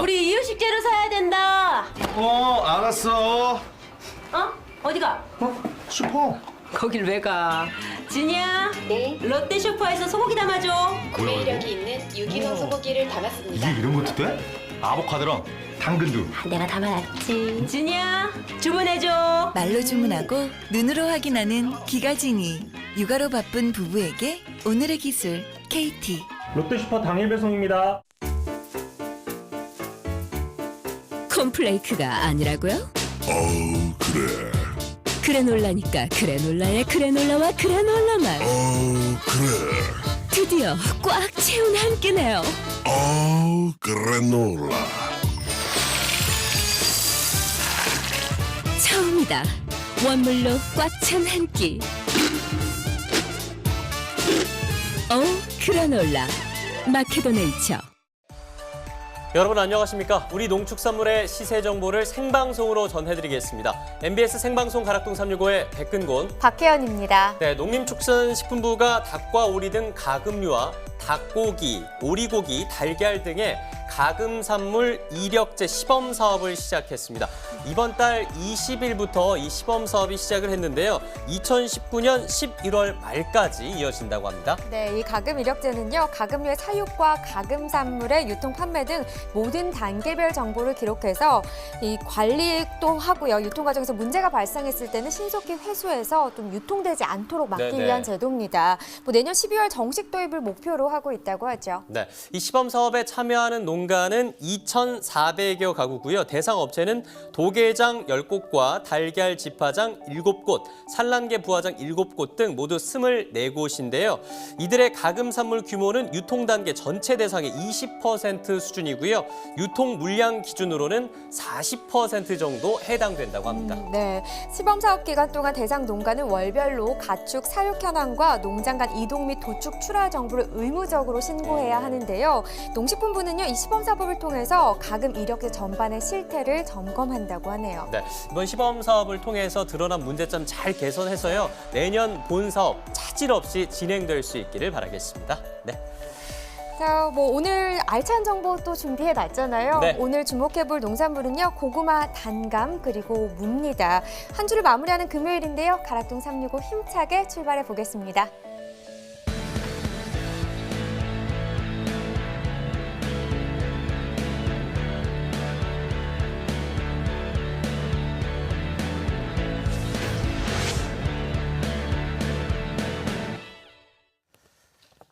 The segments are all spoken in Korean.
우리 이유식재료 사야 된다. 알았어. 어디가? 슈퍼. 거길 왜 가? 진이야. 네, 롯데 슈퍼에서 소고기 담아줘. 구매 이력이 있는 유기농 소고기를 담았습니다. 이게 이런 것도 돼? 아보카도랑 당근도. 내가 담아놨지. 진이야, 주문해줘. 말로 주문하고 눈으로 확인하는 기가진이. 육아로 바쁜 부부에게 오늘의 기술 KT. 롯데슈퍼 당일 배송입니다. 콘플레이크가 아니라고요? 그래. 그래놀라니까 그래놀라의 그래놀라와 그래놀라만. 그래. 드디어 꽉 채운 한 끼네요. 그래놀라. 처음이다. 원물로 꽉 찬 한 끼. 그래놀라. 마케도 네이처. 여러분 안녕하십니까? 우리 농축산물의 시세 정보를 생방송으로 전해드리겠습니다. MBS 생방송 가락동 365의 백근곤, 박혜연입니다. 네, 농림축산식품부가 닭과 오리 등 가금류와 닭고기, 오리고기, 달걀 등의 가금산물 이력제 시범 사업을 시작했습니다. 이번 달 20일부터 이 시범 사업이 시작을 했는데요. 2019년 11월 말까지 이어진다고 합니다. 네, 이 가금 이력제는요, 가금류의 사육과 가금산물의 유통 판매 등 모든 단계별 정보를 기록해서 이 관리도 하고요. 유통 과정에서 문제가 발생했을 때는 신속히 회수해서 좀 유통되지 않도록 막기 네네. 위한 제도입니다. 내년 12월 정식 도입을 목표로 하고 있다고 하죠. 네, 이 시범 사업에 참여하는 농가는 2,400여 가구고요. 대상 업체는 도게장 10곳과 달걀 집화장 7곳, 산란계 부화장 7곳 등 모두 24곳인데요. 이들의 가금산물 규모는 유통 단계 전체 대상의 20% 수준이고요. 유통 물량 기준으로는 40% 정도 해당된다고 합니다. 네, 시범 사업 기간 동안 대상 농가는 월별로 가축 사육 현황과 농장 간 이동 및 도축 출하 정보를 의무적으로 신고해야 하는데요. 농식품부는요, 이 시범 사업을 통해서 가금 이력제 전반의 실태를 점검한다고 하네요. 네, 이번 시범 사업을 통해서 드러난 문제점 잘 개선해서요. 내년 본 사업 차질 없이 진행될 수 있기를 바라겠습니다. 네. 자, 오늘 알찬 정보 또 준비해놨잖아요. 네. 오늘 주목해볼 농산물은요, 고구마, 단감, 그리고 무입니다. 한 주를 마무리하는 금요일인데요. 가락동 365 힘차게 출발해 보겠습니다.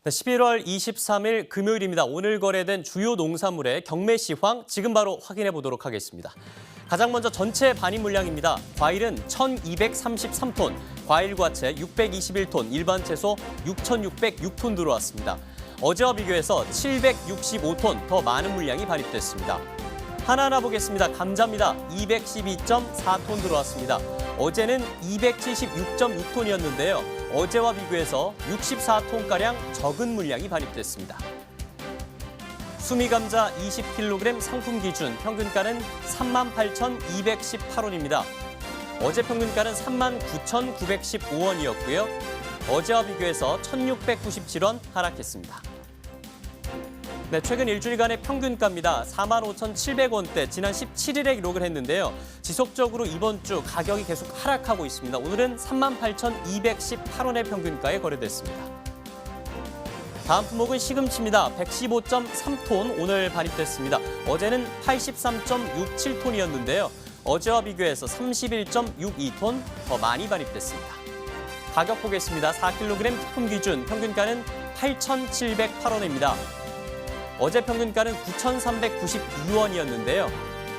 네, 11월 23일 금요일입니다. 오늘 거래된 주요 농산물의 경매 시황 지금 바로 확인해 보도록 하겠습니다. 가장 먼저 전체 반입 물량입니다. 과일은 1,233톤, 과일과채 621톤, 일반 채소 6,606톤 들어왔습니다. 어제와 비교해서 765톤 더 많은 물량이 반입됐습니다. 하나하나 보겠습니다. 감자입니다. 212.4톤 들어왔습니다. 어제는 276.6톤이었는데요. 어제와 비교해서 64톤가량 적은 물량이 반입됐습니다. 수미감자 20kg 상품 기준 평균가는 38,218원입니다. 어제 평균가는 39,915원이었고요. 어제와 비교해서 1,697원 하락했습니다. 네, 최근 일주일간의 평균가입니다. 45,700원대 지난 17일에 기록을 했는데요. 지속적으로 이번 주 가격이 계속 하락하고 있습니다. 오늘은 38,218원의 평균가에 거래됐습니다. 다음 품목은 시금치입니다. 115.3톤 오늘 반입됐습니다. 어제는 83.67톤이었는데요. 어제와 비교해서 31.62톤 더 많이 반입됐습니다. 가격 보겠습니다. 4kg 식품 기준 평균가는 8,708원입니다. 어제 평균가는 9,392원이었는데요.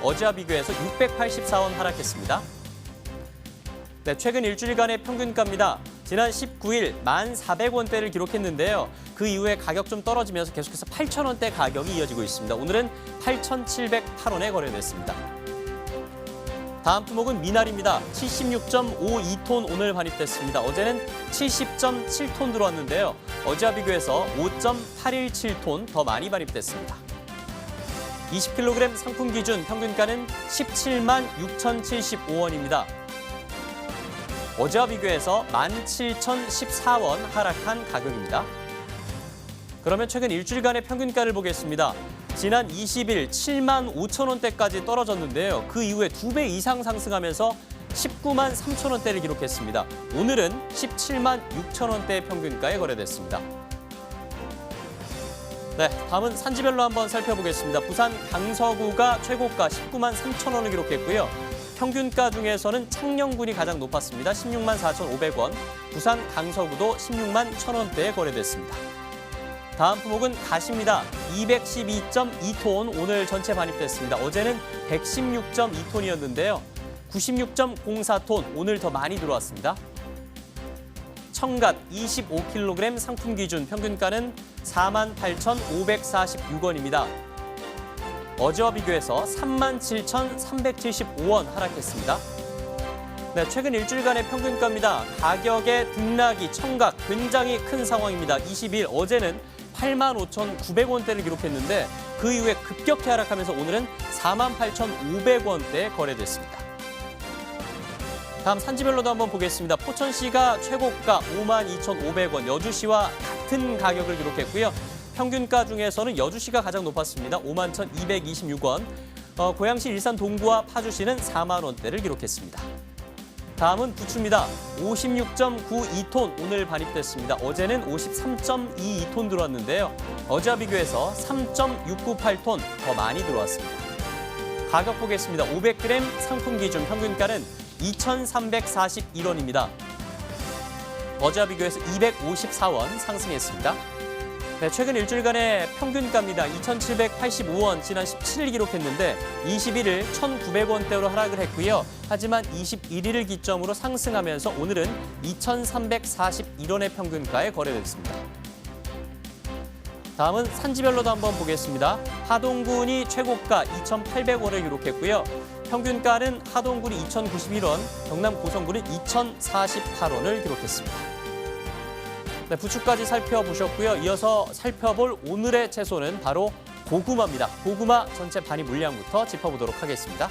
어제와 비교해서 684원 하락했습니다. 네, 최근 일주일간의 평균가입니다. 지난 19일 1,400원대를 기록했는데요. 그 이후에 가격 좀 떨어지면서 계속해서 8,000원대 가격이 이어지고 있습니다. 오늘은 8,708원에 거래됐습니다. 다음 품목은 미나리입니다. 76.52톤 오늘 반입됐습니다. 어제는 70.7톤 들어왔는데요. 어제와 비교해서 5.817톤 더 많이 반입됐습니다. 20kg 상품 기준 평균가는 17만 6,075원입니다. 어제와 비교해서 17,014원 하락한 가격입니다. 그러면 최근 일주일간의 평균가를 보겠습니다. 지난 20일 7만 5천 원대까지 떨어졌는데요. 그 이후에 2배 이상 상승하면서 19만 3천 원대를 기록했습니다. 오늘은 17만 6천 원대의 평균가에 거래됐습니다. 네, 다음은 산지별로 한번 살펴보겠습니다. 부산 강서구가 최고가 19만 3천 원을 기록했고요. 평균가 중에서는 창녕군이 가장 높았습니다. 16만 4,500원. 부산 강서구도 16만 1천 원대에 거래됐습니다. 다음 품목은 가시입니다. 212.2톤 오늘 전체 반입됐습니다. 어제는 116.2톤이었는데요. 96.04톤 오늘 더 많이 들어왔습니다. 청갓 25kg 상품 기준 평균가는 48,546원입니다. 어제와 비교해서 37,375원 하락했습니다. 네, 최근 일주일간의 평균가입니다. 가격의 등락이 청각 굉장히 큰 상황입니다. 20일 어제는 85,900원대를 기록했는데 그 이후에 급격히 하락하면서 오늘은 48,500원대에 거래됐습니다. 다음 산지별로도 한번 보겠습니다. 포천시가 최고가 52,500원, 여주시와 같은 가격을 기록했고요. 평균가 중에서는 여주시가 가장 높았습니다. 51,226원. 고양시, 일산, 동구와 파주시는 4만 원대를 기록했습니다. 다음은 부추입니다. 56.92톤 오늘 반입됐습니다. 어제는 53.22톤 들어왔는데요. 어제와 비교해서 3.698톤 더 많이 들어왔습니다. 가격 보겠습니다. 500g 상품 기준 평균가는 2,341원입니다. 어제와 비교해서 254원 상승했습니다. 네, 최근 일주일간의 평균가입니다. 2,785원 지난 17일 기록했는데 21일 1,900원대로 하락을 했고요. 하지만 21일을 기점으로 상승하면서 오늘은 2,341원의 평균가에 거래됐습니다. 다음은 산지별로도 한번 보겠습니다. 하동군이 최고가 2,800원을 기록했고요. 평균가는 하동군이 2,091원, 경남 고성군은 2,048원을 기록했습니다. 네, 부추까지 살펴보셨고요. 이어서 살펴볼 오늘의 채소는 바로 고구마입니다. 고구마 전체 반입 물량부터 짚어보도록 하겠습니다.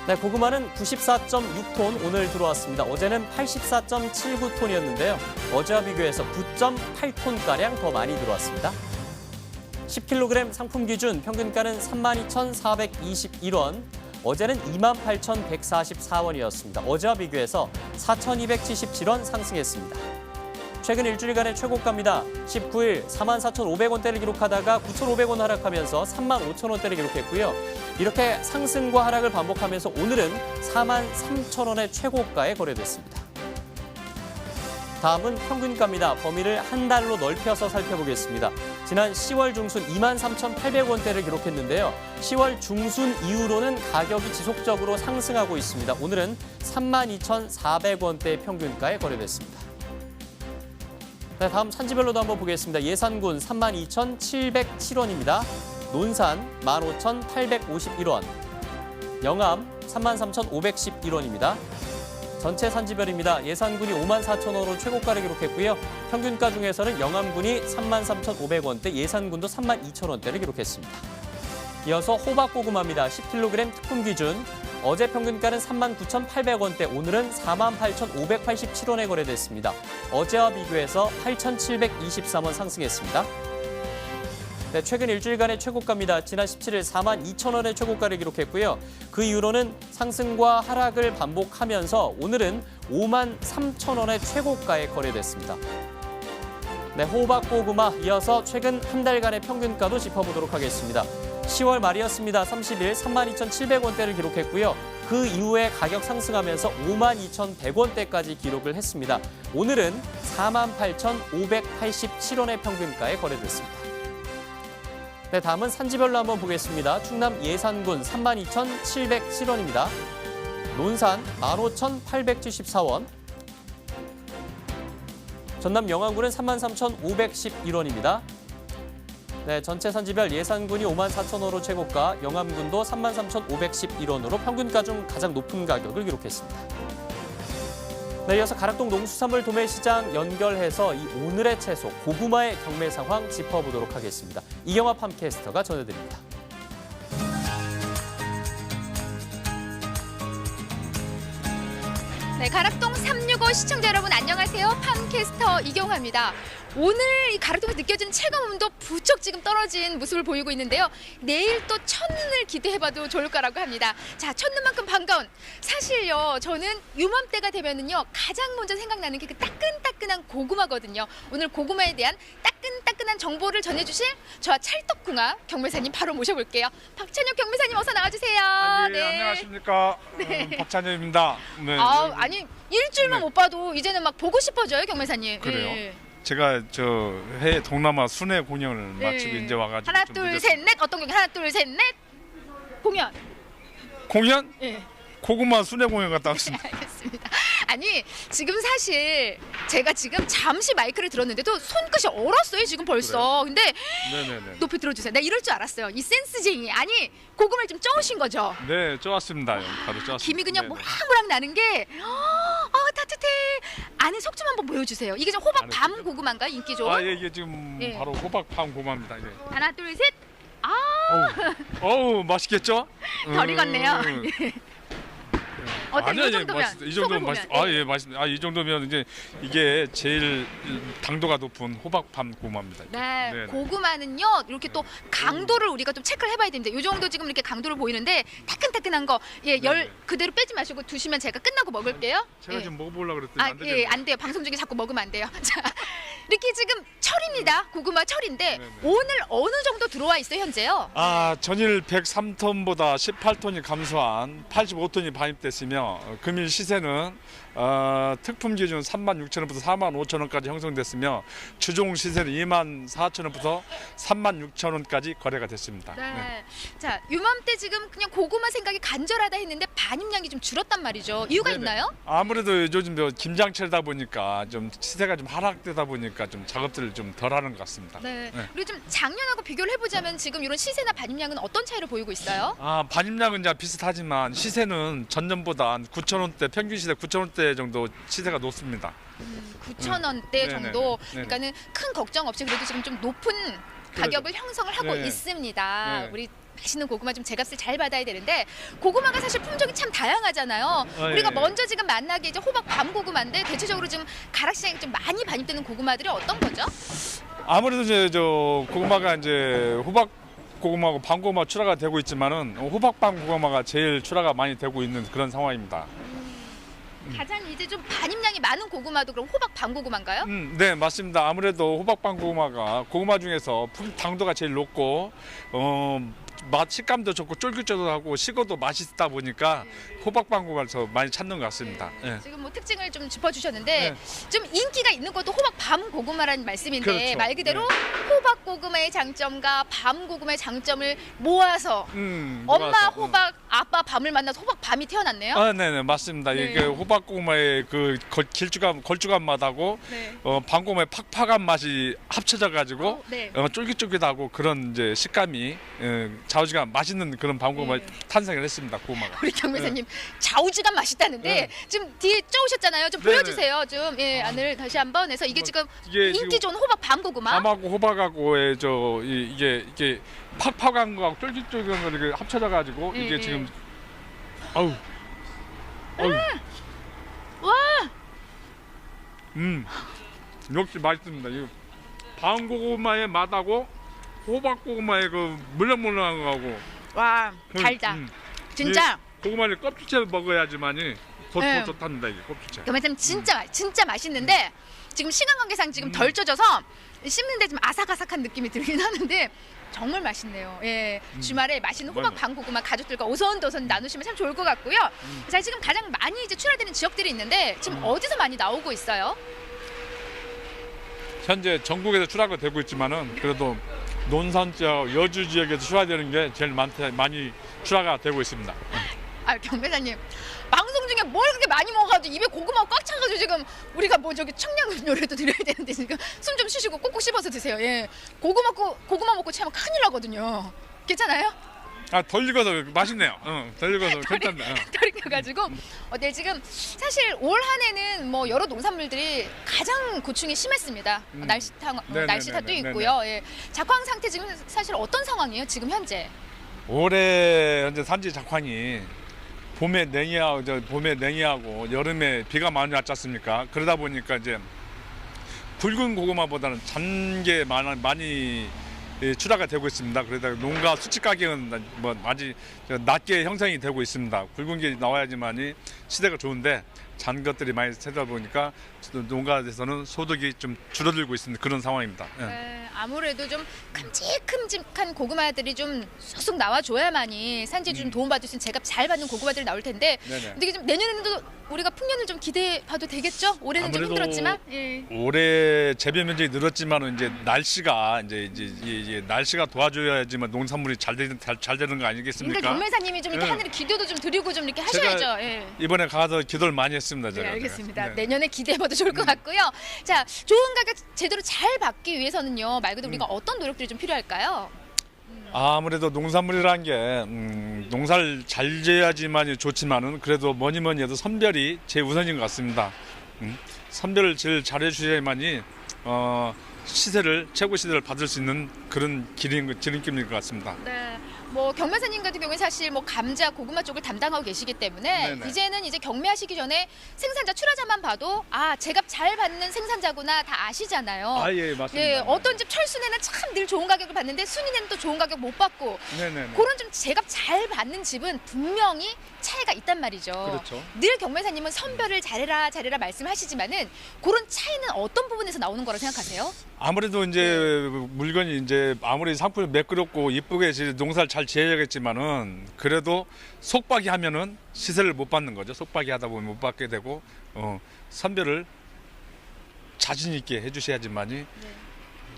네, 고구마는 94.6톤 오늘 들어왔습니다. 어제는 84.79톤이었는데요. 어제와 비교해서 9.8톤가량 더 많이 들어왔습니다. 10kg 상품 기준 평균가는 32,421원, 어제는 28,144원이었습니다. 어제와 비교해서 4,277원 상승했습니다. 최근 일주일간의 최고가입니다. 19일 44,500원대를 기록하다가 9,500원 하락하면서 35,000원대를 기록했고요. 이렇게 상승과 하락을 반복하면서 오늘은 43,000원의 최고가에 거래됐습니다. 다음은 평균가입니다. 범위를 한 달로 넓혀서 살펴보겠습니다. 지난 10월 중순 23,800원대를 기록했는데요. 10월 중순 이후로는 가격이 지속적으로 상승하고 있습니다. 오늘은 32,400원대의 평균가에 거래됐습니다. 네, 다음 산지별로도 한번 보겠습니다. 예산군 32,707원입니다. 논산 15,851원, 영암 33,511원입니다. 전체 산지별입니다. 예산군이 54,000원으로 최고가를 기록했고요. 평균가 중에서는 영암군이 33,500원대, 예산군도 32,000원대를 기록했습니다. 이어서 호박고구마입니다. 10kg 특품 기준. 어제 평균가는 39,800원대, 오늘은 48,587원에 거래됐습니다. 어제와 비교해서 8,723원 상승했습니다. 네, 최근 일주일간의 최고가입니다. 지난 17일 42,000원의 최고가를 기록했고요. 그 이후로는 상승과 하락을 반복하면서 오늘은 53,000원의 최고가에 거래됐습니다. 네, 호박고구마 이어서 최근 한 달간의 평균가도 짚어보도록 하겠습니다. 10월 말이었습니다. 30일 32,700원대를 기록했고요. 그 이후에 가격 상승하면서 52,100원대까지 기록을 했습니다. 오늘은 48,587원의 평균가에 거래됐습니다. 네, 다음은 산지별로 한번 보겠습니다. 충남 예산군 32,707원입니다. 논산 15,874원. 전남 영암군은 33,511원입니다. 네, 전체 산지별 예산군이 54,000원으로 최고가, 영암군도 33,511원으로 평균가 중 가장 높은 가격을 기록했습니다. 네, 이어서 가락동 농수산물 도매시장 연결해서 이 오늘의 채소 고구마의 경매 상황 짚어보도록 하겠습니다. 이경화 팜캐스터가 전해드립니다. 네, 네, 가락동 365 시청자 여러분 안녕하세요. 팜캐스터 이경화입니다. 오늘 이 가락동에서 느껴지는 체감온도 부쩍 지금 떨어진 모습을 보이고 있는데요. 내일 또 첫눈을 기대해봐도 좋을 거라고 합니다. 자, 첫눈만큼 반가운 사실요. 저는 유맘때가 되면은요 가장 먼저 생각나는 게 그 따끈따끈한 고구마거든요. 오늘 고구마에 대한 따끈따끈한 정보를 전해주실 저와 찰떡궁합 경매사님 바로 모셔볼게요. 박찬혁 경매사님 어서 나와주세요. 네, 안녕하십니까. 박찬혁입니다. 네. 아니 일주일만 못 봐도 이제는 막 보고 싶어져요, 경매사님. 그래요? 예. 제가 저 해외 동남아 순회 공연을 마치고 이제 와가지고 하나 좀 둘 늦었습니다. 셋 넷 어떤 공연? 하나 둘 셋 넷 공연. 공연? 예. 고구마 순회 공연 갔다 왔습니다. 알겠습니다. 아니 지금 사실 제가 지금 잠시 마이크를 들었는데도 손끝이 얼었어요 지금 벌써. 근데 네네네. 높이 들어주세요. 나 이럴 줄 알았어요. 이 센스쟁이. 아니 고구마를 좀 쪄오신 거죠? 네, 좋았습니다. 바로 좋았습니다. 김이 그냥 네네. 모락모락 나는 게 따뜻해. 안에 속 좀 한번 보여주세요. 이게 좀 호박 밤 고구마인가요? 인기 좋은? 아, 예, 이게 지금 예. 바로 호박팜 고구마입니다. 예. 하나 둘 셋. 어우, 맛있겠죠? 덜 익었네요. 어때? 이 정도면? 맛있, 이 정도면 맛있. 아, 예, 맛있습니다. 이 정도면 이제 이게 제일 당도가 높은 호박팜 고구마입니다. 네, 네네. 고구마는요 이렇게 또 강도를 우리가 좀 체크를 해봐야 됩니다. 이 정도 지금 이렇게 강도를 보이는데 따끈따끈한 거, 예, 열 그대로 빼지 마시고 두시면 제가 끝나고 먹을게요. 제가 예. 지금 먹어보려고 그랬더니 안 되겠네요. 예, 안 돼요. 방송 중에 자꾸 먹으면 안 돼요. 자, 이렇게 지금 철입니다. 고구마 철인데 네네. 오늘 어느 정도 들어와 있어요 현재요? 전일 103톤보다 18톤이 감소한 85톤이 반입됐으며 금일 시세는 특품 기준 36,000원부터 45,000원까지 형성됐으며 주종 시세는 24,000원부터 36,000원까지 거래가 됐습니다. 네. 자, 요맘때 지금 그냥 고구마 생각이 간절하다 했는데 반입량이 좀 줄었단 말이죠. 이유가 네네. 있나요? 아무래도 요즘 김장철이다 보니까 좀 시세가 좀 하락되다 보니까 좀 작업들을 좀 덜하는 것 같습니다. 네. 네. 그리고 좀 작년하고 비교를 해보자면 지금 이런 시세나 반입량은 어떤 차이를 보이고 있어요? 반입량은 이제 비슷하지만 시세는 전년보다 한 9,000원대 평균 시세 9,000원대 정도 시세가 높습니다. 9,000원대 네네. 정도. 네네. 그러니까는 큰 걱정 없이 그래도 지금 좀 높은 가격을 형성을 하고 네네. 있습니다. 네네. 우리 맛있는 고구마 좀 제값을 잘 받아야 되는데 고구마가 사실 품종이 참 다양하잖아요. 우리가 예. 먼저 지금 만나게 이제 호박 밤 고구마인데 대체적으로 지금 가락시장에 좀 많이 반입되는 고구마들이 어떤 거죠? 아무래도 이제 저 고구마가 이제 호박 고구마하고 밤고구마 출하가 되고 있지만은 호박밤 고구마가 제일 출하가 많이 되고 있는 그런 상황입니다. 가장 이제 좀 반입량이 많은 고구마도 그럼 호박 밤 고구마인가요? 네, 맞습니다. 아무래도 호박밤 고구마가 고구마 중에서 당도가 제일 높고 맛 식감도 좋고 쫄깃쫄깃하고 식어도 맛있다 보니까 호박밤 고구마를 더 많이 찾는 것 같습니다. 예. 지금 뭐 특징을 좀 짚어주셨는데 좀 인기가 있는 것도 호박 밤 고구마라는 말씀인데 그렇죠. 말 그대로 호박 고구마의 장점과 밤 고구마의 장점을 모아서 엄마 모아서, 호박 아빠 밤을 만나서 호박 밤이 태어났네요. 네네 맞습니다. 네. 이게 호박 고구마의 그 걸쭉한 맛하고 네. 밤 고구마의 팍팍한 맛이 합쳐져 가지고 네. 쫄깃쫄깃하고 그런 이제 식감이 좌우지간 맛있는 그런 밤 고구마 네. 탄생을 했습니다. 고구마가. 우리 경매사님 좌우지간 맛있다는데 지금 뒤에 쪼으셨잖아요. 좀 네네. 보여주세요. 좀 안을 다시 한번 해서 이게 지금 이게 인기 지금 좋은 호박 밤 고구마. 밤하고 호박하고의 이게 팍팍한 거하고 쫄깃쫄깃한 거 이렇게 합쳐져 가지고 이게 지금 아우 와 역시 맛있습니다. 이 밤 고구마의 맛하고 호박 고구마의 그 물렁물렁한 거하고 와 달다. 진짜. 이 고구마를 껍질째 먹어야지만이 더 네. 좋답니다. 이게 껍질째. 경매사님 진짜 맛있는데 지금 시간 관계상 지금 덜 쪄져서 씹는데 좀 아삭아삭한 느낌이 들긴 하는데 정말 맛있네요. 예, 주말에 맛있는 호박 밤 고구마 가족들과 오손도손 나누시면 참 좋을 것 같고요. 자, 지금 가장 많이 이제 출하되는 지역들이 있는데 지금 어디서 많이 나오고 있어요? 현재 전국에서 출하가 되고 있지만은 그래도 논산 지역, 여주 지역에서 출하되는 게 제일 많이 출하가 되고 있습니다. 경매사님 방송 중에 뭘 그렇게 많이 먹어가지고 입에 고구마 꽉 차가지고 지금 우리가 뭐 저기 청량음료라도 드려야 되는데 지금 숨 좀 쉬시고 꼭꼭 씹어서 드세요. 예, 고구마 먹고 체하면 큰일 나거든요. 괜찮아요? 덜 익어서 맛있네요. 덜 익어서 괜찮네. 덜 익혀가지고 네, 지금 사실 올 한해는 뭐 여러 농산물들이 가장 고충이 심했습니다. 날씨 탓도 있고요. 예. 작황 상태 지금 사실 어떤 상황이에요? 지금 현재? 올해 현재 산지 작황이 봄에 냉이하고 여름에 비가 많이 왔지 않습니까? 그러다 보니까 이제 굵은 고구마보다는 잔 게 많이 출하가 되고 있습니다. 그러다 농가 수치 가격은 뭐 아주 낮게 형성이 되고 있습니다. 굵은 게 나와야지만이 시대가 좋은데 잔 것들이 많이 세다 보니까 농가에서는 소득이 좀 줄어들고 있는 그런 상황입니다. 예. 네, 아무래도 좀 큼직큼직한 고구마들이 좀 쑥쑥 나와줘야만이 산지에 좀 도움받을 수 있는 제값 잘 받는 고구마들이 나올 텐데 네네. 근데 좀 내년에도 우리가 풍년을 좀 기대해봐도 되겠죠? 올해는 좀 아무래도 힘들었지만 예. 올해 재배 면적이 늘었지만은 이제 날씨가 이제 날씨가 도와줘야지만 농산물이 잘 되는 거 아니겠습니까? 그러니까 경매사님이 좀 이렇게 예. 하늘에 기도도 좀 드리고 좀 이렇게 제가 하셔야죠. 예. 이번에 가서 기도를 많이 했습니다. 네, 제가. 알겠습니다. 네. 내년에 기대해봐도 좋을 것 같고요. 자, 좋은 가격 제대로 잘 받기 위해서는요. 말 그대로 우리가 어떤 노력들이 좀 필요할까요? 아무래도 농산물이라는 게 농사를 잘 지어야지만 좋지만은 그래도 뭐니 해도 선별이 제일 우선인 것 같습니다. 선별을 제일 잘해 주셔야만이 최고 시세를 받을 수 있는 그런 지름길인 것 같습니다. 네. 뭐 경매사님 같은 경우에 사실 뭐 감자, 고구마 쪽을 담당하고 계시기 때문에 네네. 이제는 이제 경매하시기 전에 생산자 출하자만 봐도 아, 제값 잘 받는 생산자구나 다 아시잖아요. 아, 예, 맞습니다. 예, 어떤 집 철순에는 참 늘 좋은 가격을 받는데 순이네는 또 좋은 가격 못 받고 네네네. 그런 좀 제값 잘 받는 집은 분명히 차이가 있단 말이죠. 그렇죠. 늘 경매사님은 선별을 잘해라 말씀하시지만은 그런 차이는 어떤 부분에서 나오는 거라 생각하세요? 아무래도 이제 물건이 이제 아무리 상품이 매끄럽고 이쁘게 농사를 잘 지어야겠지만은 그래도 속박이 하면은 시세를 못 받는 거죠. 속박이 하다 보면 못 받게 되고 선별을 자신 있게 해주셔야지만이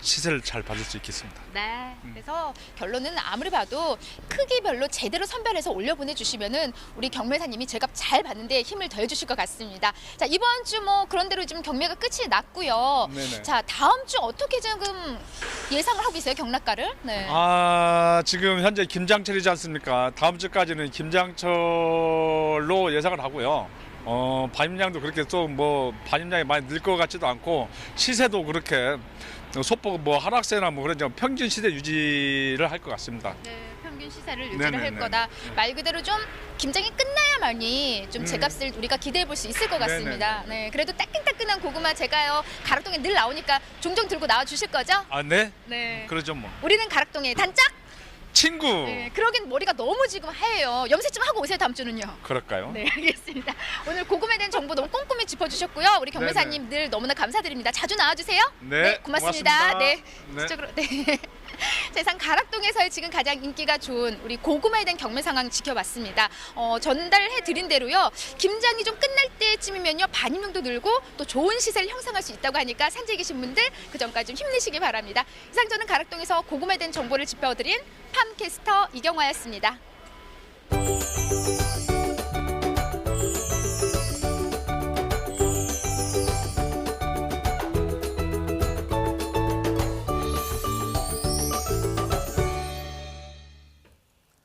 시세를 잘 받을 수 있겠습니다. 네. 그래서 결론은 아무리 봐도 크기별로 제대로 선별해서 올려보내주시면은 우리 경매사님이 제값 잘 받는데 힘을 더해주실 것 같습니다. 자, 이번 주 뭐 그런 대로 좀 경매가 끝이 났고요. 네네. 자, 다음 주 어떻게 지금 예상을 하고 있어요, 경락가를? 네. 지금 현재 김장철이지 않습니까? 다음 주까지는 김장철로 예상을 하고요. 반입량도 그렇게 좀 반입량이 많이 늘 것 같지도 않고 시세도 그렇게 소폭 하락세나 그런 평균 시세 유지를 할 것 같습니다. 네, 평균 시세를 유지를 할 네네네. 거다. 말 그대로 좀 김장이 끝나야만이 좀 제값을 우리가 기대해 볼 수 있을 것 같습니다. 네, 그래도 따끈따끈한 고구마 제가요 가락동에 늘 나오니까 종종 들고 나와 주실 거죠? 아, 네? 네. 그러죠 뭐. 우리는 가락동의 단짝. 친구. 네, 그러긴 머리가 너무 지금 하얘요. 염색 좀 하고 오세요, 다음 주는요. 그럴까요? 네, 알겠습니다. 오늘 고구마에 대한 정보 너무 꼼꼼히 짚어주셨고요. 우리 경매사님 늘 너무나 감사드립니다. 자주 나와주세요. 네, 고맙습니다. 고맙습니다. 네, 네. 저쪽으로. 네. 세상 가락동에서의 지금 가장 인기가 좋은 우리 고구마에 대한 경매 상황 지켜봤습니다. 전달해 드린 대로요. 김장이 좀 끝날 때쯤이면요. 반입량도 늘고 또 좋은 시세를 형성할 수 있다고 하니까 산지에 계신 분들 그 전까지 좀 힘내시기 바랍니다. 이상 저는 가락동에서 고구마에 대한 정보를 짚어드린 팜캐스터 이경화였습니다.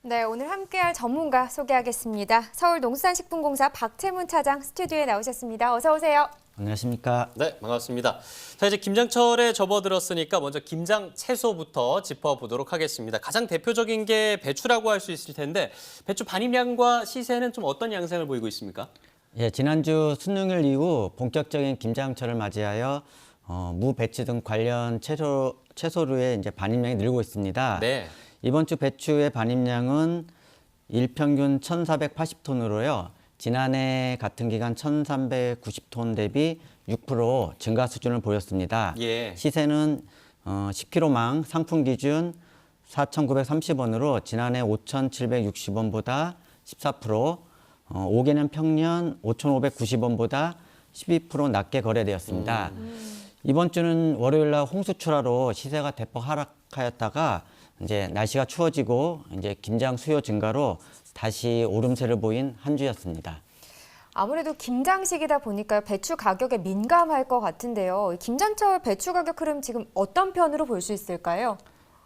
네, 오늘 함께할 전문가 소개하겠습니다. 서울농수산식품공사 박채문 차장 스튜디오에 나오셨습니다. 어서 오세요. 안녕하십니까. 네, 반갑습니다. 자, 이제 김장철에 접어들었으니까 먼저 김장 채소부터 짚어보도록 하겠습니다. 가장 대표적인 게 배추라고 할 수 있을 텐데 배추 반입량과 시세는 좀 어떤 양상을 보이고 있습니까? 예, 지난주 순능일 이후 본격적인 김장철을 맞이하여 무, 배추 등 관련 채소류의 이제 반입량이 늘고 있습니다. 네. 이번 주 배추의 반입량은 일평균 1,480톤으로요. 지난해 같은 기간 1,390톤 대비 6% 증가 수준을 보였습니다. 예. 시세는 10kg망 상품 기준 4,930원으로 지난해 5,760원보다 14%, 5개년 평년 5,590원보다 12% 낮게 거래되었습니다. 이번 주는 월요일 날 홍수 출하로 시세가 대폭 하락하였다가 이제 날씨가 추워지고 이제 김장 수요 증가로 다시 오름세를 보인 한 주였습니다. 아무래도 김장식이다 보니까 배추 가격에 민감할 것 같은데요. 김장철 배추 가격 흐름 지금 어떤 편으로 볼 수 있을까요?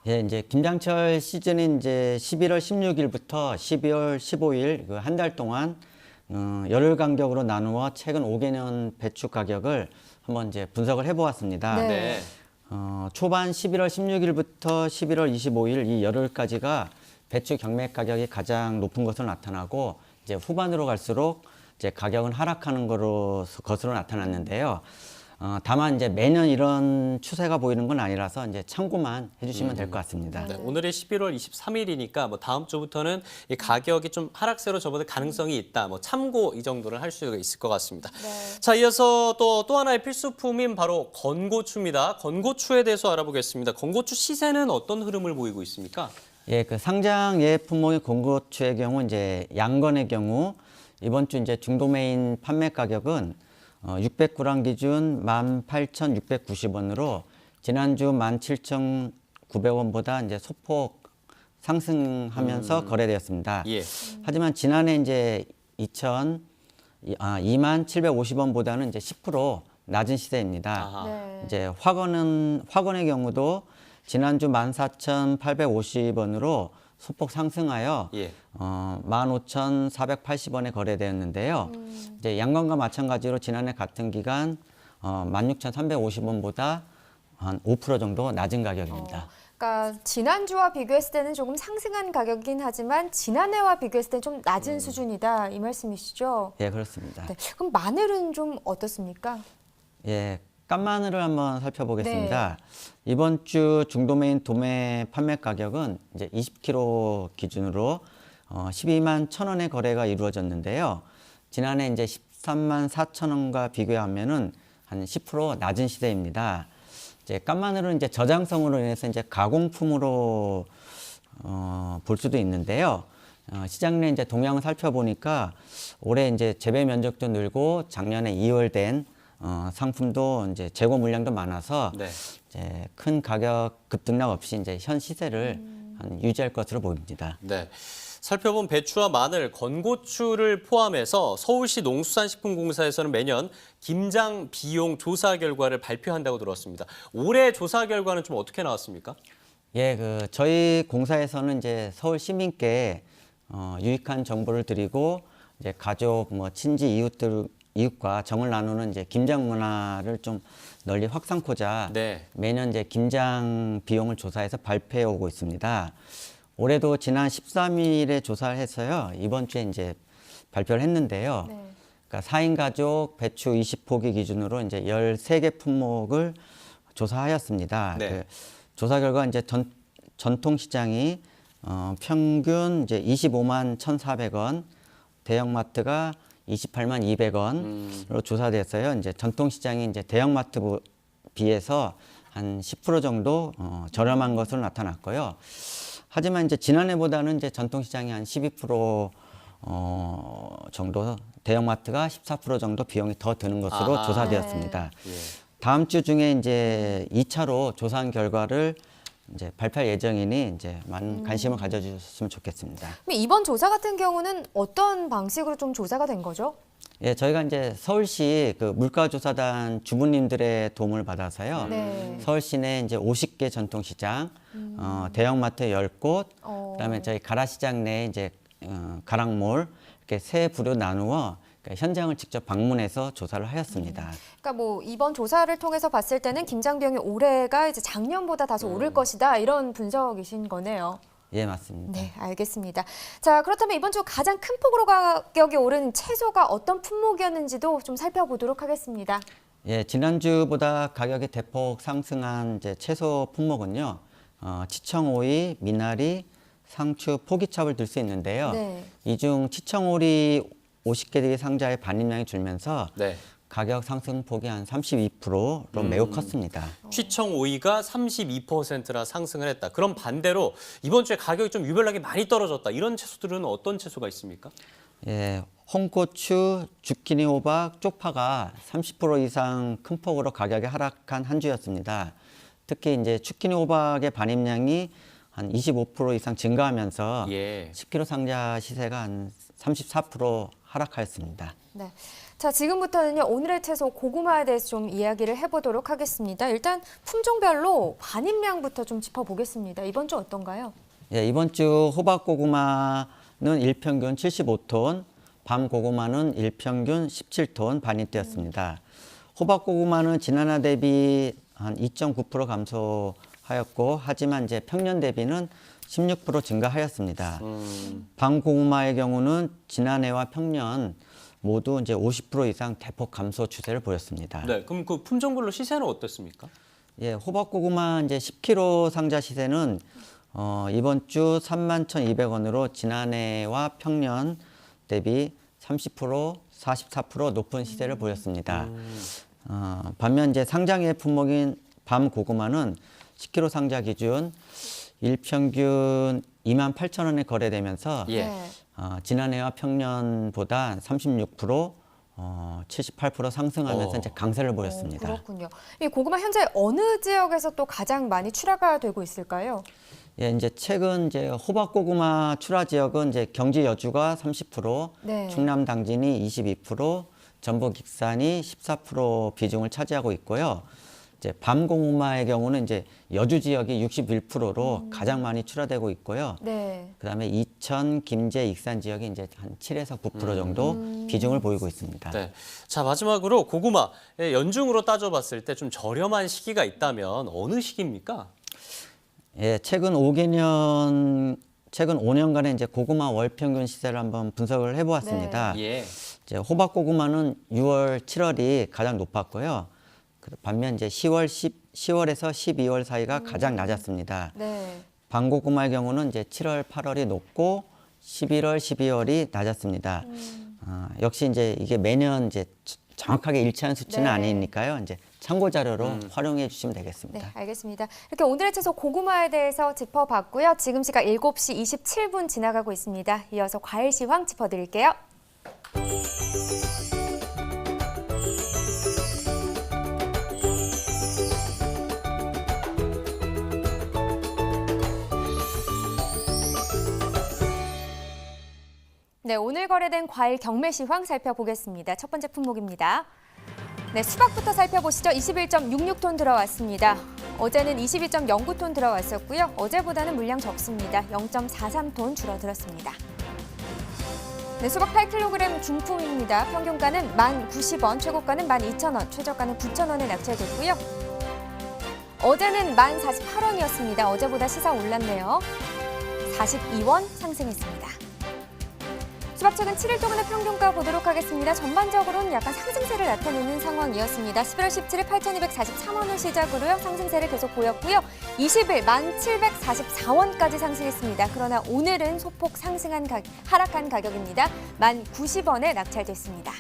예, 이제 김장철 시즌인 이제 11월 16일부터 12월 15일 그 한 달 동안 열흘 간격으로 나누어 최근 5개년 배추 가격을 한번 이제 분석을 해보았습니다. 네. 초반 11월 16일부터 11월 25일 이 열흘까지가 배추 경매 가격이 가장 높은 것으로 나타나고 이제 후반으로 갈수록 이제 가격은 하락하는 것으로 나타났는데요. 다만 이제 매년 이런 추세가 보이는 건 아니라서 이제 참고만 해주시면 될 것 같습니다. 네, 오늘이 11월 23일이니까 뭐 다음 주부터는 이 가격이 좀 하락세로 접어들 가능성이 있다. 뭐 참고 이 정도를 할 수가 있을 것 같습니다. 네. 자, 이어서 또 하나의 필수품인 바로 건고추입니다. 건고추에 대해서 알아보겠습니다. 건고추 시세는 어떤 흐름을 보이고 있습니까? 예, 그 상장 예액 품목의 건고추의 경우 이제 양건의 경우 이번 주 이제 중도메인 판매 가격은 600g 기준 18,690원으로 지난주 17,900원보다 이제 소폭 상승하면서 거래되었습니다. 예. 하지만 지난해 이제 2750원보다는 이제 10% 낮은 시세입니다. 네. 이제 화건의 경우도 지난주 14,850원으로 소폭 상승하여 예. 15,480원에 거래되었는데요. 이제 양건과 마찬가지로 지난해 같은 기간 16,350원보다 한 5% 정도 낮은 가격입니다. 그러니까 지난주와 비교했을 때는 조금 상승한 가격이긴 하지만 지난해와 비교했을 때는 좀 낮은 수준이다 이 말씀이시죠? 예, 그렇습니다. 네. 그럼 마늘은 좀 어떻습니까? 예, 깐마늘을 한번 살펴보겠습니다. 이번 주 중도메인 도매 판매 가격은 이제 20kg 기준으로 12만 1,000원의 거래가 이루어졌는데요. 지난해 이제 13만 4,000원과 비교하면은 한 10% 낮은 시세입니다. 이제 깐마늘은 이제 저장성으로 인해서 이제 가공품으로 볼 수도 있는데요. 시장 내 이제 동향을 살펴보니까 올해 이제 재배 면적도 늘고 작년에 2월 된 상품도 이제 재고 물량도 많아서 네. 이제 큰 가격 급등락 없이 이제 현 시세를 유지할 것으로 보입니다. 네. 살펴본 배추와 마늘, 건고추를 포함해서 서울시 농수산식품공사에서는 매년 김장 비용 조사 결과를 발표한다고 들었습니다. 올해 조사 결과는 좀 어떻게 나왔습니까? 예, 저희 공사에서는 이제 서울 시민께 유익한 정보를 드리고 이제 가족, 친지, 이웃과 정을 나누는 이제 김장 문화를 좀 널리 확산코자 네. 매년 이제 김장 비용을 조사해서 발표해 오고 있습니다. 올해도 지난 13일에 조사를 해서요. 이번 주에 이제 발표를 했는데요. 네. 그러니까 4인 가족 배추 20포기 기준으로 이제 13개 품목을 조사하였습니다. 네. 조사 결과 이제 전통 시장이 평균 이제 25만 1,400원, 대형마트가 28만 200원으로 조사됐어요. 이제 전통 시장이 이제 대형마트 비해서 한 10% 정도 저렴한 것으로 나타났고요. 하지만 이제 지난해보다는 이제 전통 시장이 한 12% 정도, 대형마트가 14% 정도 비용이 더 드는 것으로 조사되었습니다. 예. 다음 주 중에 이제 2차로 조사한 결과를 이제 발표할 예정이니 이제 많은 관심을 가져주셨으면 좋겠습니다. 그럼 이번 조사 같은 경우는 어떤 방식으로 좀 조사가 된 거죠? 예, 저희가 이제 서울시 그 물가조사단 주부님들의 도움을 받아서요. 네. 서울시 내 이제 50개 전통시장, 대형마트 10곳, 그다음에 저희 가라시장 내 이제 가락몰 이렇게 세 부류 나누어 그러니까 현장을 직접 방문해서 조사를 하였습니다. 그러니까 뭐 이번 조사를 통해서 봤을 때는 김장 비용이 올해가 이제 작년보다 다소 오를 것이다 이런 분석이신 거네요. 예, 맞습니다. 네, 알겠습니다. 자, 그렇다면 이번 주 가장 큰 폭으로 가격이 오른 채소가 어떤 품목이었는지도 좀 살펴보도록 하겠습니다. 예, 지난주보다 가격이 대폭 상승한 이제 채소 품목은요. 치청오이, 미나리, 상추, 포기찹을 들 수 있는데요. 네. 이 중 치청오리 50개의 상자의 반입량이 줄면서 네. 가격 상승폭이 한 32%로 매우 컸습니다. 취청 오이가 32%나 상승을 했다. 그럼 반대로 이번 주에 가격이 좀 유별나게 많이 떨어졌다. 이런 채소들은 어떤 채소가 있습니까? 예, 홍고추, 주키니, 호박, 쪽파가 30% 이상 큰 폭으로 가격이 하락한 한 주였습니다. 특히 이제 주키니, 호박의 반입량이 한 25% 이상 증가하면서 예. 10kg 상자 시세가 한 34% 하락하였습니다. 네. 자, 지금부터는요, 오늘의 채소 고구마에 대해서 좀 이야기를 해보도록 하겠습니다. 일단 품종별로 반입량부터 좀 짚어보겠습니다. 이번 주 어떤가요? 예, 이번 주 호박 고구마는 일평균 75톤, 밤 고구마는 일평균 17톤 반입되었습니다. 호박 고구마는 지난해 대비 한 2.9% 하였고 하지만 이제 평년 대비는 16% 증가하였습니다. 밤고구마의 경우는 지난해와 평년 모두 이제 50% 이상 대폭 감소 추세를 보였습니다. 네, 그럼 그 품종별로 시세는 어떻습니까? 예, 호박고구마 이제 10kg 상자 시세는 이번 주 31,200원으로 지난해와 평년 대비 30%, 44% 높은 시세를 보였습니다. 반면 이제 상장의 품목인 밤고구마는 10kg 상자 기준 일평균 28,000원에 거래되면서 예. 지난해와 평년보다 36%, 78% 상승하면서 이제 강세를 보였습니다. 그렇군요. 이 고구마 현재 어느 지역에서 또 가장 많이 출하가 되고 있을까요? 예, 이제 최근 이제 호박고구마 출하 지역은 이제 경기 여주가 30%, 네. 충남 당진이 22%, 전북 익산이 14% 비중을 차지하고 있고요. 이제 밤고구마의 경우는 이제 여주 지역이 61%로 가장 많이 출하되고 있고요. 네. 그다음에 이천, 김제, 익산 지역이 이제 한 7에서 9% 정도 비중을 보이고 있습니다. 네. 자, 마지막으로 고구마 연중으로 따져봤을 때 좀 저렴한 시기가 있다면 어느 시기입니까? 예, 최근 5년간의 이제 고구마 월 평균 시세를 한번 분석을 해보았습니다. 예. 이제 호박고구마는 6월, 7월이 가장 높았고요. 반면 이제 10월에서 12월 사이가 가장 낮았습니다. 네. 밤고구마의 경우는 이제 7월, 8월이 높고 11월, 12월이 낮았습니다. 역시 이제 이게 매년 이제 정확하게 일치한 수치는 네. 아니니까요. 이제 참고 자료로 활용해 주시면 되겠습니다. 네, 알겠습니다. 이렇게 오늘의 채소 고구마에 대해서 짚어봤고요. 지금 시각 7시 27분 지나가고 있습니다. 이어서 과일 시황 짚어드릴게요. 네, 오늘 거래된 과일 경매 시황 살펴보겠습니다. 첫 번째 품목입니다. 네, 수박부터 살펴보시죠. 21.66톤 들어왔습니다. 어제는 22.09톤 들어왔었고요. 어제보다는 물량 적습니다. 0.43톤 줄어들었습니다. 네, 수박 8kg 중품입니다. 평균가는 1090원, 최고가는 12,000원, 최저가는 9,000원에 낙찰됐고요. 어제는 1048원이었습니다. 어제보다 시세 올랐네요. 42원 상승했습니다. 수박 최근 7일 동안의 평균가 보도록 하겠습니다. 전반적으로는 약간 상승세를 나타내는 상황이었습니다. 11월 17일 8,243원을 시작으로요. 상승세를 계속 보였고요. 20일 1,744원까지 상승했습니다. 그러나 오늘은 소폭 하락한 가격입니다. 1090원에 낙찰됐습니다.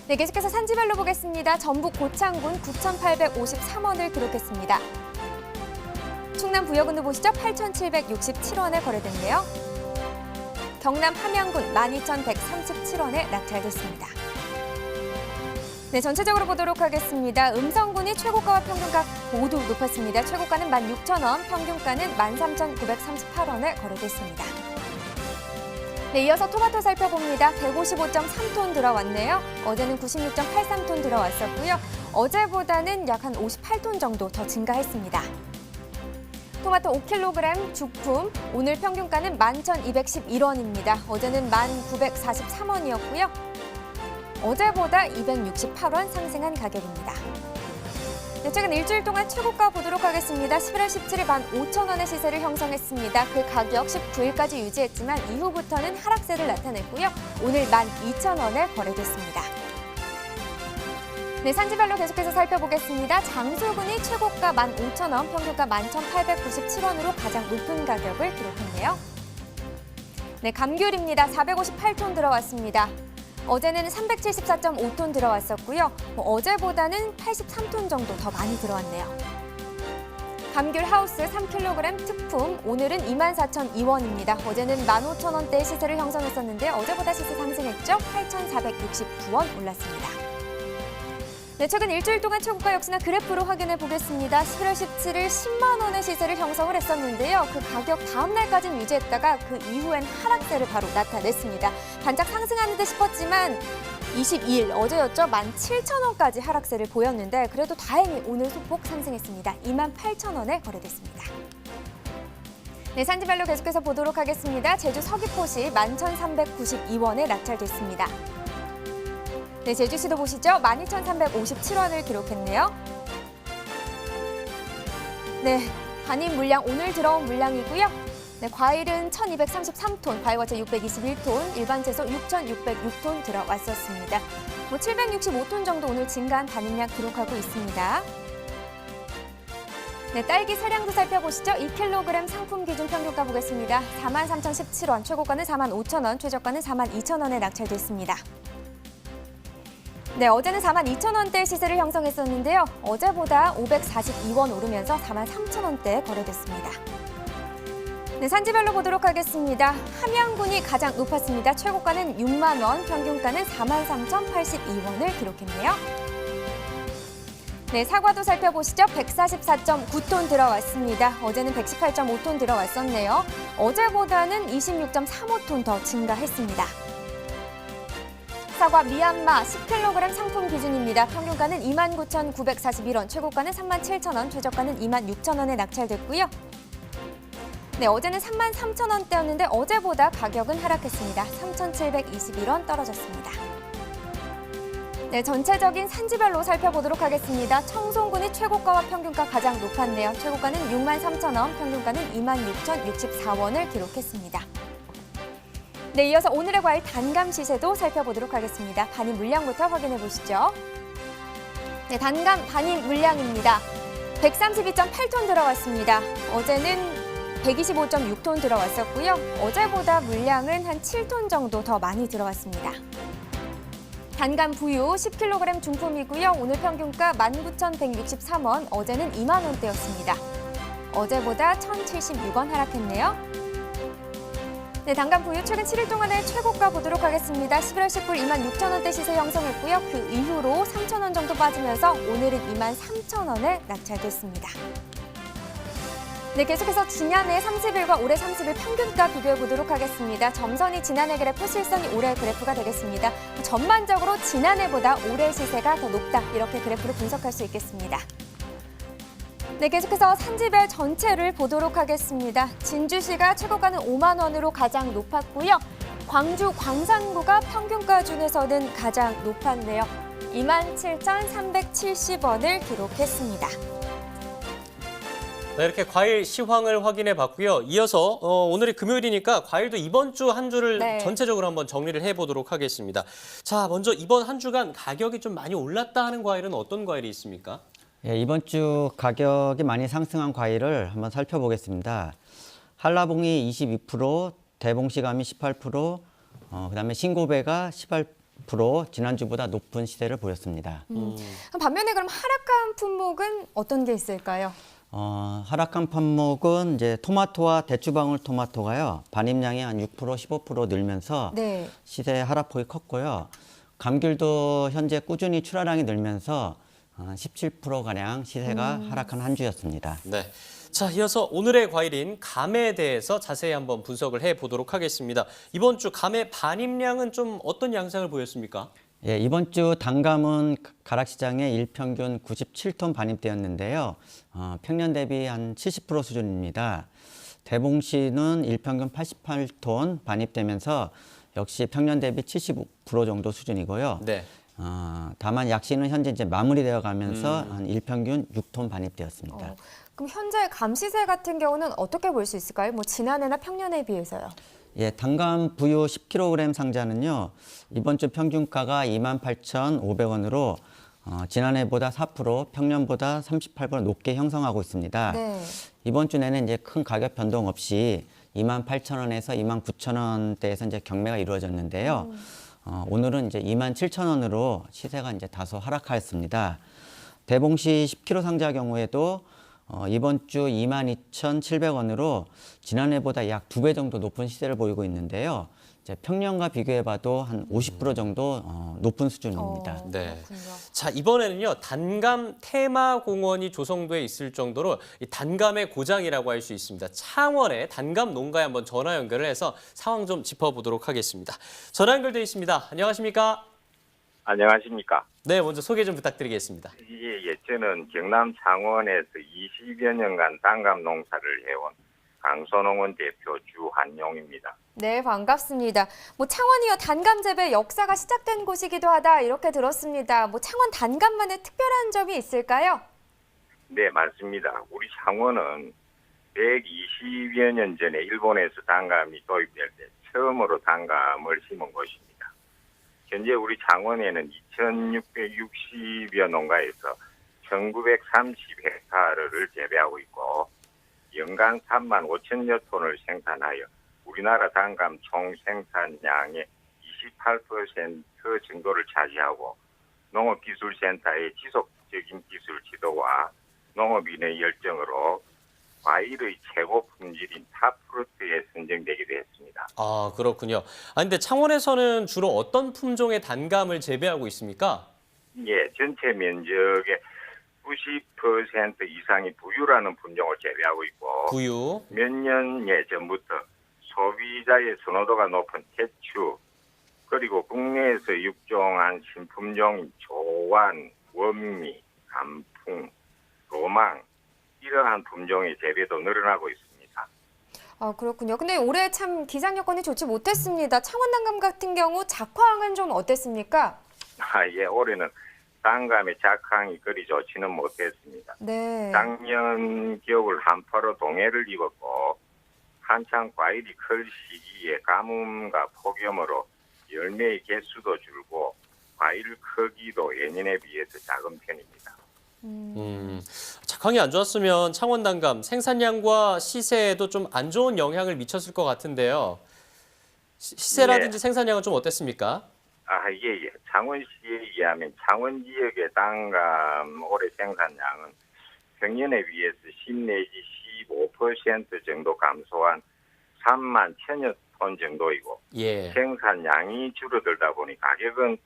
네, 계속해서 산지별로 보겠습니다. 전북 고창군 9,853원을 기록했습니다. 충남 부여군도 보시죠. 8,767원에 거래됐네요. 경남 함양군 12,137원에 낙찰됐습니다. 네, 전체적으로 보도록 하겠습니다. 음성군이 최고가와 평균가 모두 높았습니다. 최고가는 16,000원, 평균가는 13,938원에 거래됐습니다. 네, 이어서 토마토 살펴봅니다. 155.3톤 들어왔네요. 어제는 96.83톤 들어왔었고요. 어제보다는 약 한 58톤 정도 더 증가했습니다. 토마토 5kg 죽품, 오늘 평균가는 11,211원입니다. 어제는 1,943원이었고요. 어제보다 268원 상승한 가격입니다. 네, 최근 일주일 동안 최고가 보도록 하겠습니다. 11월 17일 15,000원의 시세를 형성했습니다. 그 가격 19일까지 유지했지만 이후부터는 하락세를 나타냈고요. 오늘 12,000원에 거래됐습니다. 네, 산지별로 계속해서 살펴보겠습니다. 장수군이 최고가 15,000원, 평균가 11,897원으로 가장 높은 가격을 기록했네요. 네, 감귤입니다. 458톤 들어왔습니다. 어제는 374.5톤 들어왔었고요. 어제보다는 83톤 정도 더 많이 들어왔네요. 감귤 하우스 3kg 특품, 오늘은 24,002원입니다. 어제는 15,000원대의 시세를 형성했었는데 어제보다 시세 상승했죠. 8,469원 올랐습니다. 네, 최근 일주일 동안 최고가 역시나 그래프로 확인해 보겠습니다. 11월 17일 10만 원의 시세를 형성을 했었는데요. 그 가격 다음 날까지는 유지했다가 그 이후엔 하락세를 바로 나타냈습니다. 반짝 상승하는 듯 싶었지만 22일 어제였죠. 17,000원까지 하락세를 보였는데 그래도 다행히 오늘 소폭 상승했습니다. 28,000원에 거래됐습니다. 네, 산지별로 계속해서 보도록 하겠습니다. 제주 서귀포시 11,392원에 낙찰됐습니다. 네, 제주시도 보시죠. 12,357원을 기록했네요. 네, 반입 물량 오늘 들어온 물량이고요. 네, 과일은 1233톤, 과일과채 621톤, 일반 채소 6606톤 들어왔었습니다. 765톤 정도 오늘 증가한 반입량 기록하고 있습니다. 네, 딸기 사량도 살펴보시죠. 2kg 상품 기준 평균가 보겠습니다. 43,017원, 최고가는 45,000원, 최저가는 42,000원에 낙찰됐습니다. 네, 어제는 42,000원대 시세를 형성했었는데요. 어제보다 542원 오르면서 43,000원대에 거래됐습니다. 네, 산지별로 보도록 하겠습니다. 함양군이 가장 높았습니다. 최고가는 6만 원, 평균가는 43,082원을 기록했네요. 네, 사과도 살펴보시죠. 144.9톤 들어왔습니다. 어제는 118.5톤 들어왔었네요. 어제보다는 26.35톤 더 증가했습니다. 사과 미얀마 10kg 상품 기준입니다. 평균가는 29,941원, 최고가는 37,000원, 최저가는 26,000원에 낙찰됐고요. 네, 어제는 33,000원대였는데 어제보다 가격은 하락했습니다. 3,721원 떨어졌습니다. 네, 전체적인 산지별로 살펴보도록 하겠습니다. 청송군이 최고가와 평균가 가장 높았네요. 최고가는 63,000원, 평균가는 26,064원을 기록했습니다. 네, 이어서 오늘의 과일 단감 시세도 살펴보도록 하겠습니다. 반입 물량부터 확인해 보시죠. 네, 단감 반입 물량입니다. 132.8톤 들어왔습니다. 어제는 125.6톤 들어왔었고요. 어제보다 물량은 한 7톤 정도 더 많이 들어왔습니다. 단감 부유 10kg 중품이고요. 오늘 평균가 19,163원, 어제는 2만 원대였습니다. 어제보다 1,076원 하락했네요. 네, 단감 부유 최근 7일 동안의 최고가 보도록 하겠습니다. 11월 19일 26,000원대 시세 형성했고요. 그 이후로 3,000원 정도 빠지면서 오늘은 23,000원에 낙찰됐습니다. 네, 계속해서 지난해 30일과 올해 30일 평균가 비교해 보도록 하겠습니다. 점선이 지난해 그래프, 실선이 올해 그래프가 되겠습니다. 전반적으로 지난해보다 올해 시세가 더 높다, 이렇게 그래프로 분석할 수 있겠습니다. 네, 계속해서 산지별 전체를 보도록 하겠습니다. 진주시가 최고가는 5만 원으로 가장 높았고요. 광주 광산구가 평균가 중에서는 가장 높았네요. 27,370원을 기록했습니다. 네, 이렇게 과일 시황을 확인해 봤고요. 이어서 오늘이 금요일이니까 과일도 이번 주 한 주를 네. 전체적으로 한번 정리를 해보도록 하겠습니다. 자, 먼저 이번 한 주간 가격이 좀 많이 올랐다 하는 과일은 어떤 과일이 있습니까? 예, 이번 주 가격이 많이 상승한 과일을 한번 살펴보겠습니다. 한라봉이 22%, 대봉시감이 18%, 그다음에 신고배가 18% 지난주보다 높은 시세를 보였습니다. 반면에 그럼 하락한 품목은 어떤 게 있을까요? 하락한 품목은 이제 토마토와 대추방울 토마토가요. 반입량이 한 6%, 15% 늘면서 네. 시세 하락폭이 컸고요. 감귤도 현재 꾸준히 출하량이 늘면서 17%가량 시세가 하락한 한 주였습니다. 네. 자, 이어서 오늘의 과일인 감에 대해서 자세히 한번 분석을 해보도록 하겠습니다. 이번 주 감의 반입량은 좀 어떤 양상을 보였습니까? 예, 이번 주 단감은 가락시장에 일평균 97톤 반입되었는데요. 평년 대비 한 70% 수준입니다. 대봉시는 일평균 88톤 반입되면서 역시 평년 대비 75% 정도 수준이고요. 네. 다만 약시는 현재 이제 마무리되어 가면서 한 일평균 6톤 반입되었습니다. 그럼 현재 감 시세 같은 경우는 어떻게 볼 수 있을까요? 지난해나 평년에 비해서요? 예, 단감 부유 10kg 상자는요. 이번 주 평균가가 28,500원으로 지난해보다 4%, 평년보다 38% 높게 형성하고 있습니다. 네. 이번 주 내내 이제 큰 가격 변동 없이 28,000원에서 29,000원대에서 이제 경매가 이루어졌는데요. 오늘은 이제 27,000원으로 시세가 이제 다소 하락하였습니다. 대봉시 10kg 상자 경우에도 이번 주 22,700원으로 지난해보다 약 2배 정도 높은 시세를 보이고 있는데요. 이제 평년과 비교해봐도 한 50% 정도 높은 수준입니다. 네. 자, 이번에는요, 단감 테마공원이 조성돼 있을 정도로 이 단감의 고장이라고 할 수 있습니다. 창원의 단감 농가에 한번 전화 연결을 해서 상황 좀 짚어보도록 하겠습니다. 전화 연결돼 있습니다. 안녕하십니까? 안녕하십니까? 네, 먼저 소개 좀 부탁드리겠습니다. 예, 저는 경남 창원에서 20여 년간 단감 농사를 해온 강선홍원 대표 주한용입니다. 네, 반갑습니다. 창원이요, 단감 재배 역사가 시작된 곳이기도 하다, 이렇게 들었습니다. 창원 단감만의 특별한 점이 있을까요? 네, 맞습니다. 우리 창원은 120여 년 전에 일본에서 단감이 도입될 때 처음으로 단감을 심은 곳입니다. 현재 우리 창원에는 2,660여 농가에서 1,930헥타르를 재배하고 있고 연간 3만 5천여 톤을 생산하여 우리나라 단감 총 생산량의 28% 정도를 차지하고 농업기술센터의 지속적인 기술 지도와 농업인의 열정으로 과일의 최고 품질인 탑프루트에 선정되기도 했습니다. 아, 그렇군요. 근데 창원에서는 주로 어떤 품종의 단감을 재배하고 있습니까? 예, 전체 면적의 90% 이상이 부유라는 품종을 재배하고 있고 부유. 몇 년 전부터 소비자의 선호도가 높은 태추 그리고 국내에서 육종한 신품종인 조완, 원미, 감풍, 로망 이러한 품종의 재배도 늘어나고 있습니다. 그렇군요. 근데 올해 참 기상 여건이 좋지 못했습니다. 창원 단감 같은 경우 작황은 좀 어땠습니까? 예, 올해는 단감의 작황이 그리 좋지는 못했습니다. 네. 작년 겨울 한파로 동해를 입었고 한창 과일이 클 시기에 가뭄과 폭염으로 열매의 개수도 줄고 과일 크기도 예년에 비해서 작은 편입니다. 작황이 안 좋았으면 창원 단감 생산량과 시세에도 좀 안 좋은 영향을 미쳤을 것 같은데요. 시세라든지 생산량은 좀 어땠습니까? 예. 창원시에 의하면 창원 지역의 단감 올해 생산량은 평년에 비해서 10 내지 15% 정도 감소한 3만 1천여 톤 정도이고 예. 생산량이 줄어들다 보니 가격은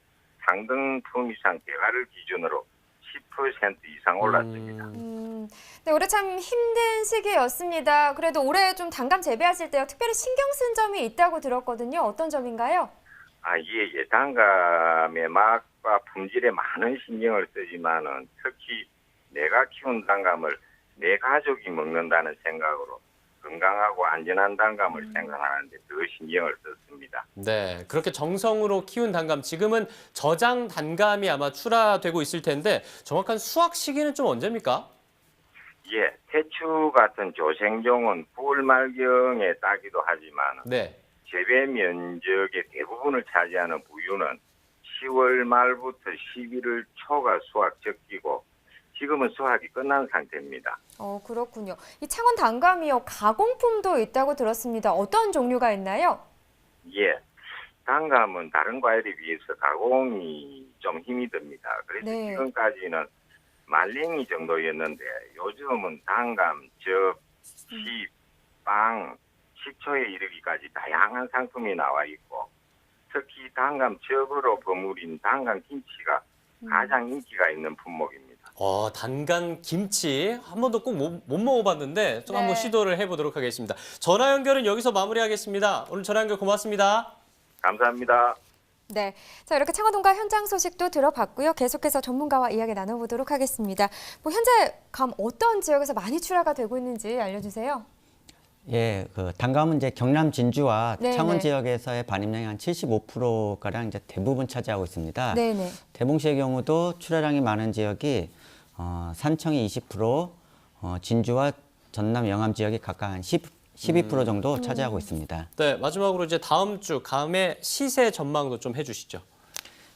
상등품 이상 대가를 기준으로 10% 이상 올랐습니다. 네, 올해 참 힘든 시기였습니다. 그래도 올해 좀 단감 재배하실 때요, 특별히 신경 쓴 점이 있다고 들었거든요. 어떤 점인가요? 예. 단감의 맛과 품질에 많은 신경을 쓰지만은 특히 내가 키운 단감을 내 가족이 먹는다는 생각으로 건강하고 안전한 단감을 생산하는데 더 신경을 썼습니다. 네, 그렇게 정성으로 키운 단감, 지금은 저장 단감이 아마 출하되고 있을 텐데 정확한 수확 시기는 좀 언제입니까? 예, 태추 같은 조생종은 9월 말경에 따기도 하지만 네. 재배 면적의 대부분을 차지하는 부유는 10월 말부터 11월 초가 수확 적기고 지금은 수확이 끝난 상태입니다. 그렇군요. 이 창원 단감이요, 가공품도 있다고 들었습니다. 어떤 종류가 있나요? 예, 단감은 다른 과일에 비해서 가공이 좀 힘이 듭니다. 그래서 네. 지금까지는 말랭이 정도였는데 요즘은 단감, 즙, 씨, 빵, 식초에 이르기까지 다양한 상품이 나와 있고 특히 단감 즙으로 버무린 단감 김치가 가장 인기가 있는 품목입니다. 단감 김치 한 번도 꼭 못 먹어봤는데 좀 네. 한번 시도를 해보도록 하겠습니다. 전화 연결은 여기서 마무리하겠습니다. 오늘 전화 연결 고맙습니다. 감사합니다. 네, 자 이렇게 창원 동감 현장 소식도 들어봤고요. 계속해서 전문가와 이야기 나눠보도록 하겠습니다. 현재 감 어떤 지역에서 많이 출하가 되고 있는지 알려주세요. 예, 단감은 이제 경남 진주와 네네. 창원 지역에서의 반입량이 한 75%가량 이제 대부분 차지하고 있습니다. 네네. 대봉시의 경우도 출하량이 많은 지역이 산청이 20%, 진주와 전남 영암 지역이 각각 한 12% 정도 차지하고 있습니다. 네, 마지막으로 이제 다음 주 감의 시세 전망도 좀 해주시죠.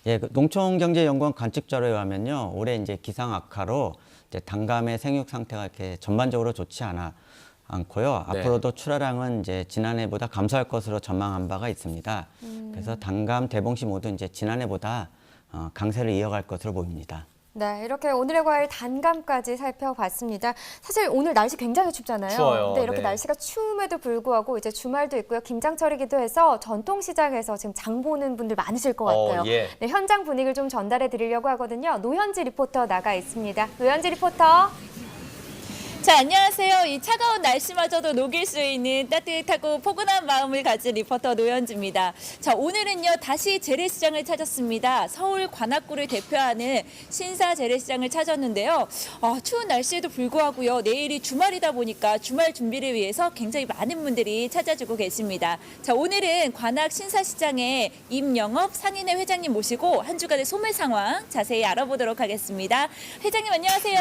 예, 농촌경제연구원 관측 자료에 의하면요, 올해 이제 기상 악화로 이제 단감의 생육 상태가 이렇게 전반적으로 좋지 않고요. 네. 앞으로도 출하량은 이제 지난해보다 감소할 것으로 전망한 바가 있습니다. 그래서 단감, 대봉시 모두 이제 지난해보다 강세를 이어갈 것으로 보입니다. 네, 이렇게 오늘의 과일 단감까지 살펴봤습니다. 사실 오늘 날씨 굉장히 춥잖아요. 추워요. 근데 이렇게 네. 날씨가 추움에도 불구하고 이제 주말도 있고요. 김장철이기도 해서 전통시장에서 지금 장 보는 분들 많으실 것 같아요. 예. 네, 현장 분위기를 좀 전달해 드리려고 하거든요. 노현지 리포터 나가 있습니다. 노현지 리포터. 자, 안녕하세요. 이 차가운 날씨마저도 녹일 수 있는 따뜻하고 포근한 마음을 가진 리포터 노현주입니다. 자, 오늘은요, 다시 재래시장을 찾았습니다. 서울 관악구를 대표하는 신사 재래시장을 찾았는데요. 추운 날씨에도 불구하고요, 내일이 주말이다 보니까 주말 준비를 위해서 굉장히 많은 분들이 찾아주고 계십니다. 자, 오늘은 관악 신사시장의 임영업 상인회 회장님 모시고 한 주간의 소매 상황 자세히 알아보도록 하겠습니다. 회장님 안녕하세요.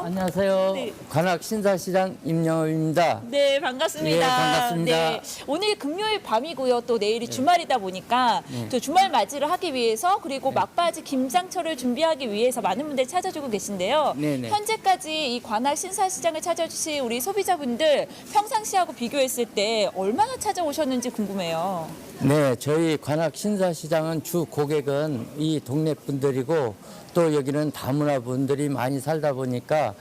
안녕하세요. 네. 관악 신사시장 임영업입니다. 네, 반갑습니다. 예, 반갑습니다. 네, 오늘 금요일 밤이고요. 또 내일이 주말이다 보니까 또 주말 맞이를 하기 위해서 그리고 막바지 김장철을 준비하기 위해서 많은 분들이 찾아주고 계신데요. 네네. 현재까지 이 관악 신사시장을 찾아주신 우리 소비자분들 평상시하고 비교했을 때 얼마나 찾아오셨는지 궁금해요. 네, 저희 관악 신사시장은 주 고객은 이 동네 분들이고 또 여기는 다문화 분들이 많이 살다 보니까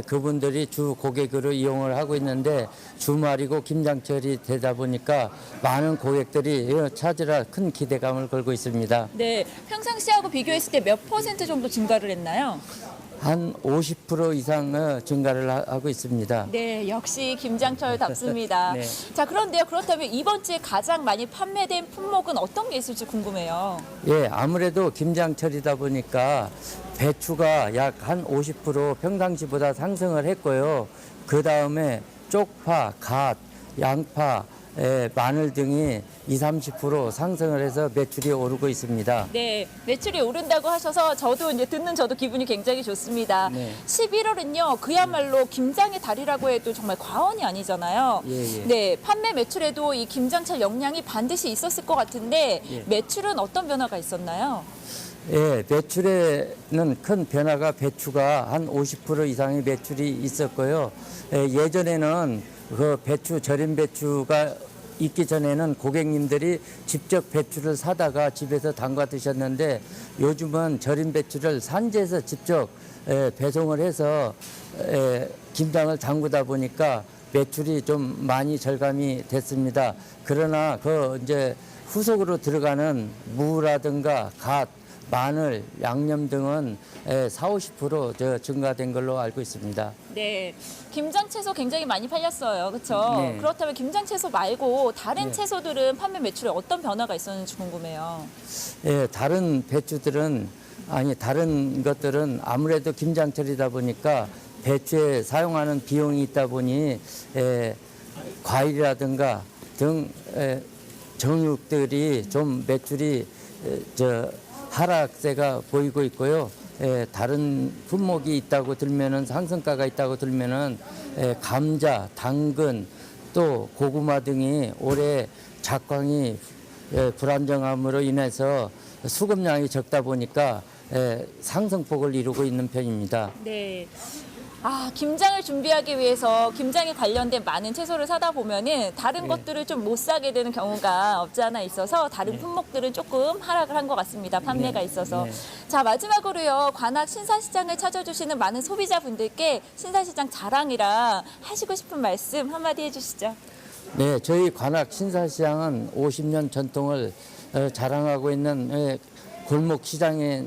그분들이 주 고객으로 이용을 하고 있는데 주말이고 김장철이 되다 보니까 많은 고객들이 찾으라 큰 기대감을 걸고 있습니다. 네, 평상시하고 비교했을 때 몇 % 정도 증가를 했나요? 한 50% 이상 증가를 하고 있습니다. 네, 역시 김장철답습니다. 네. 자, 그런데요. 그렇다면 이번 주에 가장 많이 판매된 품목은 어떤 게 있을지 궁금해요. 예, 아무래도 김장철이다 보니까 배추가 약 한 50% 평상시보다 상승을 했고요. 그 다음에 쪽파, 갓, 양파, 마늘 등이 20-30% 상승을 해서 매출이 오르고 있습니다. 네, 매출이 오른다고 하셔서 저도 이제 듣는 저도 기분이 굉장히 좋습니다. 네. 11월은요, 그야말로 김장의 달이라고 해도 정말 과언이 아니잖아요. 예, 예. 네, 판매 매출에도 이 김장철 역량이 반드시 있었을 것 같은데 예. 매출은 어떤 변화가 있었나요? 예, 매출에는 큰 변화가 배추가 한 50% 이상의 매출이 있었고요. 예전에는 그 배추, 절임 배추가 있기 전에는 고객님들이 직접 배추를 사다가 집에서 담가 드셨는데 요즘은 절임 배추를 산지에서 직접 배송을 해서 김장을 담그다 보니까 매출이 좀 많이 절감이 됐습니다. 그러나 그 이제 후속으로 들어가는 무라든가 갓, 마늘, 양념 등은 40-50% 증가된 걸로 알고 있습니다. 네, 김장 채소 굉장히 많이 팔렸어요. 그렇죠? 네. 그렇다면 김장 채소 말고 다른 네. 채소들은 판매 매출에 어떤 변화가 있었는지 궁금해요. 예, 다른 배추들은 다른 것들은 아무래도 김장철이다 보니까 배추에 사용하는 비용이 있다 보니 과일이라든가 등 정육들이 좀 매출이 하락세가 보이고 있고요. 다른 품목이 있다고 들면은 상승가가 있다고 들면은 감자, 당근, 또 고구마 등이 올해 작황이 불안정함으로 인해서 수급량이 적다 보니까 상승폭을 이루고 있는 편입니다. 네. 김장을 준비하기 위해서 김장에 관련된 많은 채소를 사다 보면은 다른 네. 것들을 좀 못 사게 되는 경우가 없지 않아 있어서 다른 품목들은 조금 하락을 한 것 같습니다. 판매가 네. 있어서. 네. 자, 마지막으로요. 관악 신사시장을 찾아주시는 많은 소비자분들께 신사시장 자랑이랑 하시고 싶은 말씀 한마디 해주시죠. 네, 저희 관악 신사시장은 50년 전통을 자랑하고 있는 골목 시장에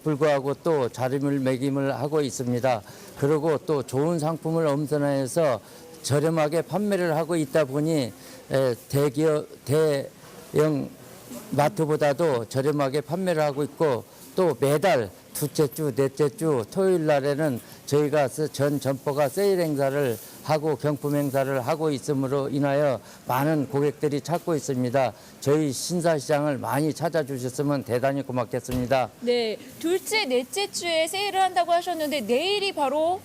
불구하고 또 자리매김을 하고 있습니다. 그리고 또 좋은 상품을 엄선해서 저렴하게 판매를 하고 있다 보니 대형 마트보다도 저렴하게 판매를 하고 있고 또 매달 둘째 주, 넷째 주 토요일 날에는 저희가 전 점포가 세일 행사를 하고 경품 행사를 하고 있음으로 인하여 많은 고객들이 찾고 있습니다. 저희 신사시장을 많이 찾아주셨으면 대단히 고맙겠습니다. 네, 둘째, 넷째 주에 세일을 한다고 하셨는데 내일이 바로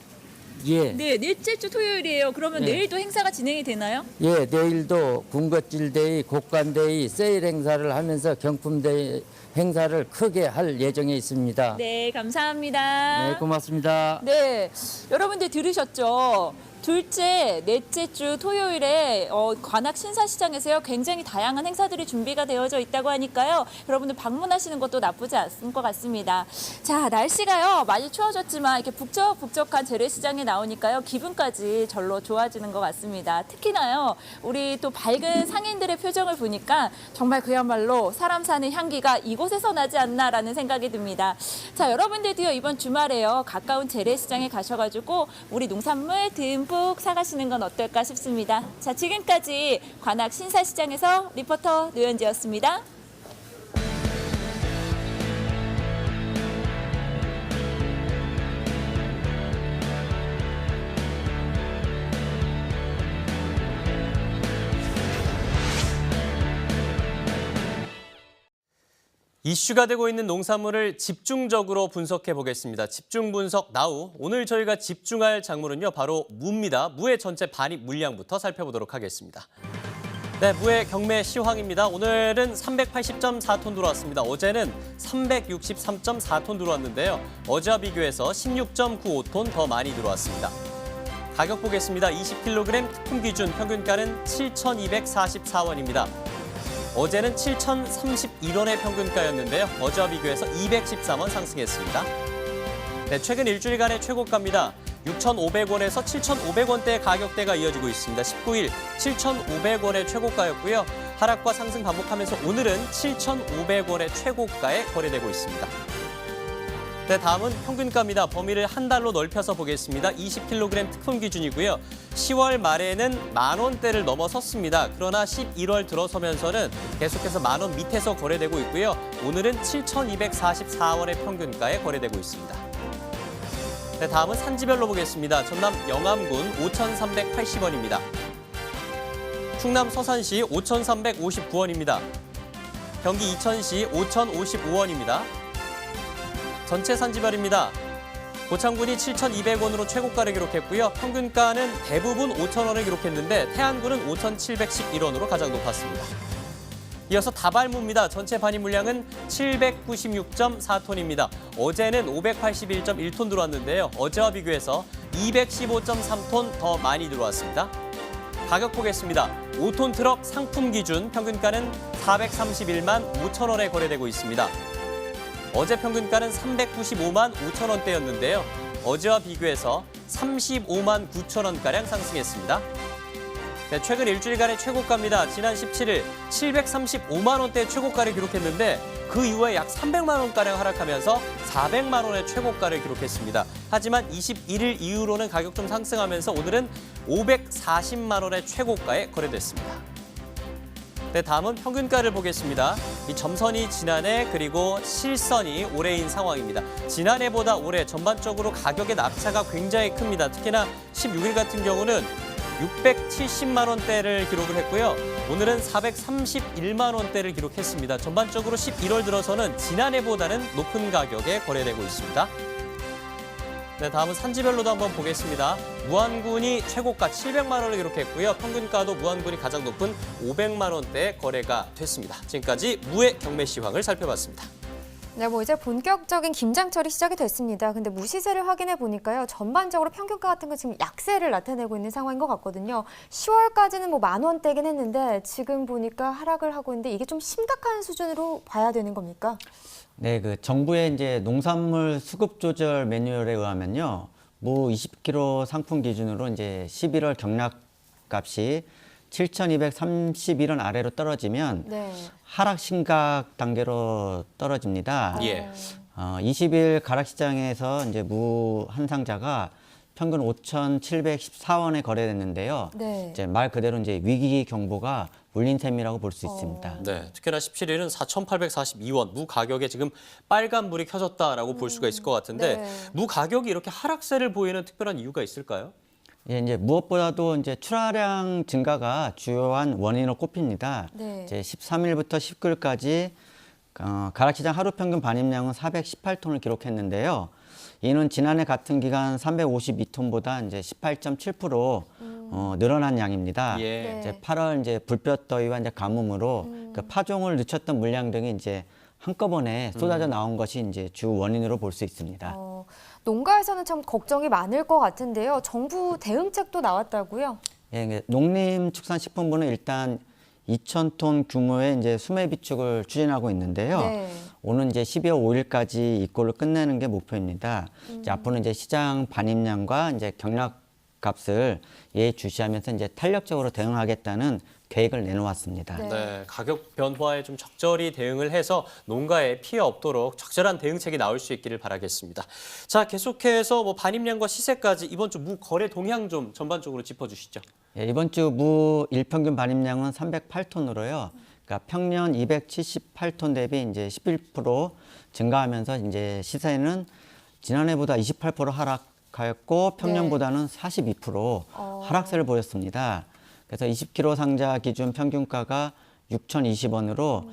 예. 네, 넷째 주 토요일이에요. 그러면 네. 내일도 행사가 진행이 되나요? 예, 내일도 군것질데이, 곡간데이 세일 행사를 하면서 경품데이 행사를 크게 할 예정에 있습니다. 네, 감사합니다. 네, 고맙습니다. 네, 여러분들 들으셨죠? 둘째, 넷째 주 토요일에 관악 신사시장에서요 굉장히 다양한 행사들이 준비가 되어져 있다고 하니까요. 여러분들 방문하시는 것도 나쁘지 않을 것 같습니다. 자, 날씨가요 많이 추워졌지만 이렇게 북적북적한 재래시장에 나오니까요 기분까지 절로 좋아지는 것 같습니다. 특히나요 우리 또 밝은 상인들의 표정을 보니까 정말 그야말로 사람 사는 향기가 이곳에서 나지 않나라는 생각이 듭니다. 자, 여러분들도요 이번 주말에요 가까운 재래시장에 가셔가지고 우리 농산물 듬뿍 사가시는 건 어떨까 싶습니다. 자, 지금까지 관악 신사시장에서 리포터 노현지였습니다. 이슈가 되고 있는 농산물을 집중적으로 분석해 보겠습니다. 집중 분석 나우. 오늘 저희가 집중할 작물은요, 바로 무입니다. 무의 전체 반입 물량부터 살펴보도록 하겠습니다. 네, 무의 경매 시황입니다. 오늘은 380.4톤 들어왔습니다. 어제는 363.4톤 들어왔는데요. 어제와 비교해서 16.95톤 더 많이 들어왔습니다. 가격 보겠습니다. 20kg 특품 기준 평균가는 7,244원입니다. 어제는 7,031원의 평균가였는데요. 어제와 비교해서 213원 상승했습니다. 네, 최근 일주일간의 최고가입니다. 6,500원에서 7,500원대 가격대가 이어지고 있습니다. 19일 7,500원의 최고가였고요. 하락과 상승 반복하면서 오늘은 7,500원의 최고가에 거래되고 있습니다. 네, 다음은 평균가입니다. 범위를 한 달로 넓혀서 보겠습니다. 20kg 특품 기준이고요. 10월 말에는 10,000원대를 넘어섰습니다. 그러나 11월 들어서면서는 계속해서 10,000원 밑에서 거래되고 있고요. 오늘은 7,244원의 평균가에 거래되고 있습니다. 네, 다음은 산지별로 보겠습니다. 전남 영암군 5,380원입니다. 충남 서산시 5,359원입니다. 경기 이천시 5,055원입니다. 전체 산지별입니다. 고창군이 7,200원으로 최고가를 기록했고요. 평균가는 대부분 5,000원을 기록했는데 태안군은 5,711원으로 가장 높았습니다. 이어서 다발무입니다. 전체 반입 물량은 796.4톤입니다. 어제는 581.1톤 들어왔는데요. 어제와 비교해서 215.3톤 더 많이 들어왔습니다. 가격 보겠습니다. 5톤 트럭 상품 기준 평균가는 431만 5천 원에 거래되고 있습니다. 어제 평균가는 395만 5천 원대였는데요. 어제와 비교해서 35만 9천 원가량 상승했습니다. 네, 최근 일주일간의 최고가입니다. 지난 17일 735만 원대 최고가를 기록했는데 그 이후에 약 300만 원가량 하락하면서 400만 원의 최고가를 기록했습니다. 하지만 21일 이후로는 가격 좀 상승하면서 오늘은 540만 원의 최고가에 거래됐습니다. 네, 다음은 평균가를 보겠습니다. 이 점선이 지난해 그리고 실선이 올해인 상황입니다. 지난해보다 올해 전반적으로 가격의 낙차가 굉장히 큽니다. 특히나 16일 같은 경우는 670만 원대를 기록을 했고요. 오늘은 431만 원대를 기록했습니다. 전반적으로 11월 들어서는 지난해보다는 높은 가격에 거래되고 있습니다. 네, 다음은 산지별로도 한번 보겠습니다. 무안군이 최고가 700만 원을 기록했고요. 평균가도 무안군이 가장 높은 500만 원대에 거래가 됐습니다. 지금까지 무의 경매 시황을 살펴봤습니다. 네, 이제 본격적인 김장철이 시작이 됐습니다. 근데 무 시세를 확인해 보니까요. 전반적으로 평균가 같은 거 지금 약세를 나타내고 있는 상황인 것 같거든요. 10월까지는 10,000원대긴 했는데 지금 보니까 하락을 하고 있는데 이게 좀 심각한 수준으로 봐야 되는 겁니까? 네, 그 정부의 이제 농산물 수급 조절 매뉴얼에 의하면요. 무 20kg 상품 기준으로 이제 11월 경락값이 7,231원 아래로 떨어지면 네. 하락 심각 단계로 떨어집니다. 예. 20일 가락시장에서 이제 무 한 상자가 평균 5,714원에 거래됐는데요. 네. 이제 말 그대로 이제 위기 경보가 울린 셈이라고 볼 수 있습니다. 네, 특히나 17일은 4,842원, 무 가격에 지금 빨간 불이 켜졌다라고 볼 수가 있을 것 같은데 네. 무 가격이 이렇게 하락세를 보이는 특별한 이유가 있을까요? 예, 이제 무엇보다도 이제 출하량 증가가 주요한 원인으로 꼽힙니다. 네. 이제 13일부터 19일까지 가락시장 하루 평균 반입량은 418톤을 기록했는데요. 이는 지난해 같은 기간 352톤보다 이제 18.7% 늘어난 양입니다. 예. 이제 8월 이제 불볕더위와 이제 가뭄으로 그 파종을 늦췄던 물량 등이 이제 한꺼번에 쏟아져 나온 것이 이제 주 원인으로 볼 수 있습니다. 농가에서는 참 걱정이 많을 것 같은데요. 정부 대응책도 나왔다고요? 예, 농림축산식품부는 일단 2,000톤 규모의 이제 수매 비축을 추진하고 있는데요. 네. 오는 이제 12월 5일까지 입고를 끝내는 게 목표입니다. 이제 앞으로 이제 시장 반입량과 이제 경락값을 예의주시하면서 이제 탄력적으로 대응하겠다는 계획을 내놓았습니다. 네, 가격 변화에 좀 적절히 대응을 해서 농가에 피해 없도록 적절한 대응책이 나올 수 있기를 바라겠습니다. 자, 계속해서 뭐 반입량과 시세까지 이번 주 무 거래 동향 좀 전반적으로 짚어주시죠. 예, 이번 주 무 일평균 반입량은 308톤으로요. 그러니까 평년 278톤 대비 이제 11% 증가하면서 이제 시세는 지난해보다 28% 하락하였고 평년보다는 42% 하락세를 보였습니다. 그래서 20kg 상자 기준 평균가가 6,020원으로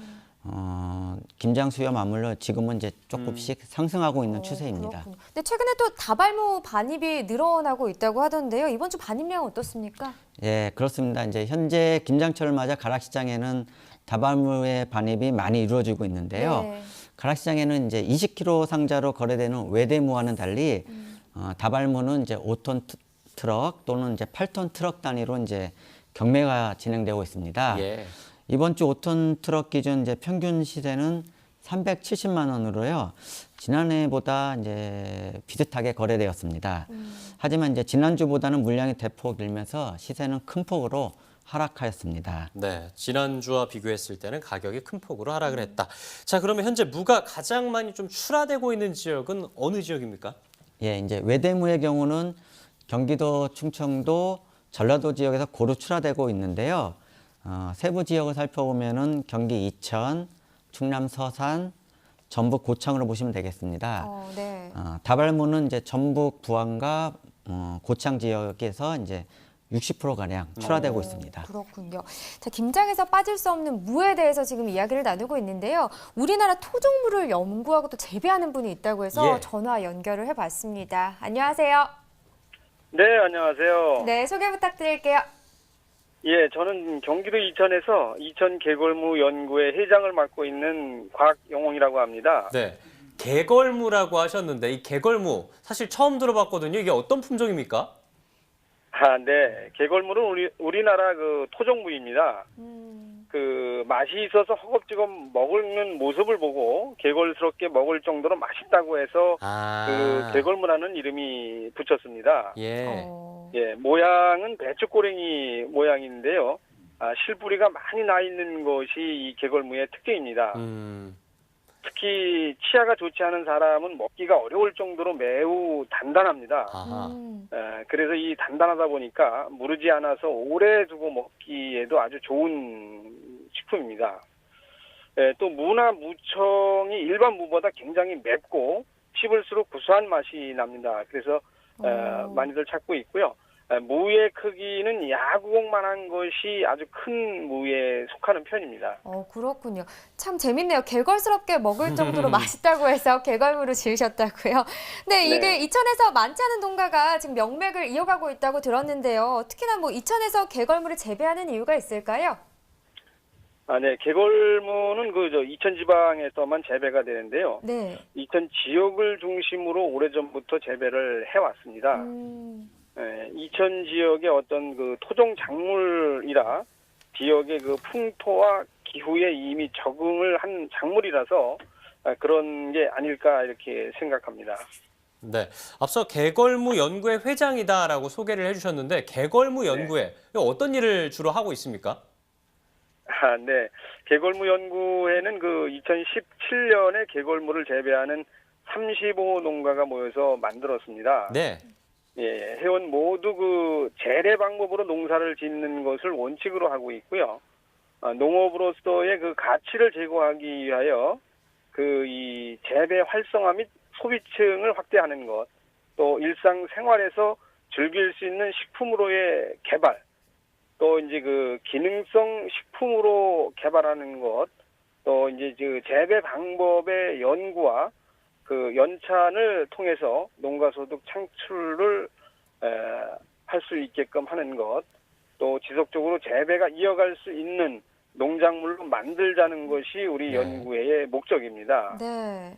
김장 수요 맞물려 지금은 이제 조금씩 상승하고 있는 추세입니다. 그렇군요. 근데 최근에 또 다발무 반입이 늘어나고 있다고 하던데요. 이번 주 반입량 어떻습니까? 예, 그렇습니다. 이제 현재 김장철을 맞아 가락시장에는 다발무의 반입이 많이 이루어지고 있는데요. 네. 가락시장에는 이제 20kg 상자로 거래되는 외대무와는 달리 다발무는 이제 5톤 트럭 또는 이제 8톤 트럭 단위로 이제 경매가 진행되고 있습니다. 예. 이번 주 5톤 트럭 기준 이제 평균 시세는 370만 원으로요. 지난해보다 이제 비슷하게 거래되었습니다. 하지만 이제 지난주보다는 물량이 대폭 늘면서 시세는 큰 폭으로 하락하였습니다. 네, 지난주와 비교했을 때는 가격이 큰 폭으로 하락을 했다. 자, 그러면 현재 무가 가장 많이 좀 출하되고 있는 지역은 어느 지역입니까? 예, 이제 외대무의 경우는 경기도, 충청도, 전라도 지역에서 고루 출하되고 있는데요. 세부 지역을 살펴보면은 경기 이천, 충남 서산, 전북 고창으로 보시면 되겠습니다. 네. 다발무는 이제 전북 부안과 고창 지역에서 이제 60%가량 출하되고 있습니다. 그렇군요. 자, 김장에서 빠질 수 없는 무에 대해서 지금 이야기를 나누고 있는데요. 우리나라 토종무를 연구하고 또 재배하는 분이 있다고 해서 전화 연결을 해봤습니다. 안녕하세요. 네, 안녕하세요. 네, 소개 부탁드릴게요. 예, 저는 경기도 이천에서 이천 개걸무 연구회 회장을 맡고 있는 곽영홍이라고 합니다. 네, 개걸무라고 하셨는데 이 개걸무 사실 처음 들어봤거든요. 이게 어떤 품종입니까? 아, 네. 개걸무는 우리나라 그 토종무입니다. 그 맛이 있어서 허겁지겁 먹는 모습을 보고 개걸스럽게 먹을 정도로 맛있다고 해서 그 개걸무라는 이름이 붙였습니다. 예. 예, 모양은 배추꼬랭이 모양인데요. 실뿌리가 많이 나 있는 것이 이 개걸무의 특징입니다. 특히 치아가 좋지 않은 사람은 먹기가 어려울 정도로 매우 단단합니다. 그래서 이 단단하다 보니까 무르지 않아서 오래 두고 먹기에도 아주 좋은 식품입니다. 또 무나 무청이 일반 무보다 굉장히 맵고 씹을수록 구수한 맛이 납니다. 그래서 많이들 찾고 있고요. 무의 크기는 야구공만한 것이 아주 큰 무에 속하는 편입니다. 그렇군요. 참 재밌네요. 개걸스럽게 먹을 정도로 맛있다고 해서 개걸무를 지으셨다고요. 네, 이게 이천에서 많지 않은 농가가 지금 명맥을 이어가고 있다고 들었는데요. 특히나 뭐 이천에서 개걸무를 재배하는 이유가 있을까요? 네, 개걸무는 이천 지방에서만 재배가 되는데요. 네. 이천 지역을 중심으로 오래전부터 재배를 해왔습니다. 이천 지역의 어떤 그 토종 작물이라 지역의 그 풍토와 기후에 이미 적응을 한 작물이라서 그런 게 아닐까 이렇게 생각합니다. 네, 앞서 개걸무 연구회 회장이다라고 소개를 해주셨는데 개걸무 연구회 어떤 일을 주로 하고 있습니까? 네, 개걸무 연구회는 그 2017년에 개걸무를 재배하는 35농가가 모여서 만들었습니다. 네. 예, 회원 모두 그 재래 방법으로 농사를 짓는 것을 원칙으로 하고 있고요. 농업으로서의 그 가치를 제고하기 위하여 그 이 재배 활성화 및 소비층을 확대하는 것, 또 일상 생활에서 즐길 수 있는 식품으로의 개발, 또 이제 그 기능성 식품으로 개발하는 것, 또 이제 그 재배 방법의 연구와 그 연찬을 통해서 농가소득 창출을 할 수 있게끔 하는 것, 또 지속적으로 재배가 이어갈 수 있는 농작물로 만들자는 것이 우리 연구회의 목적입니다. 네.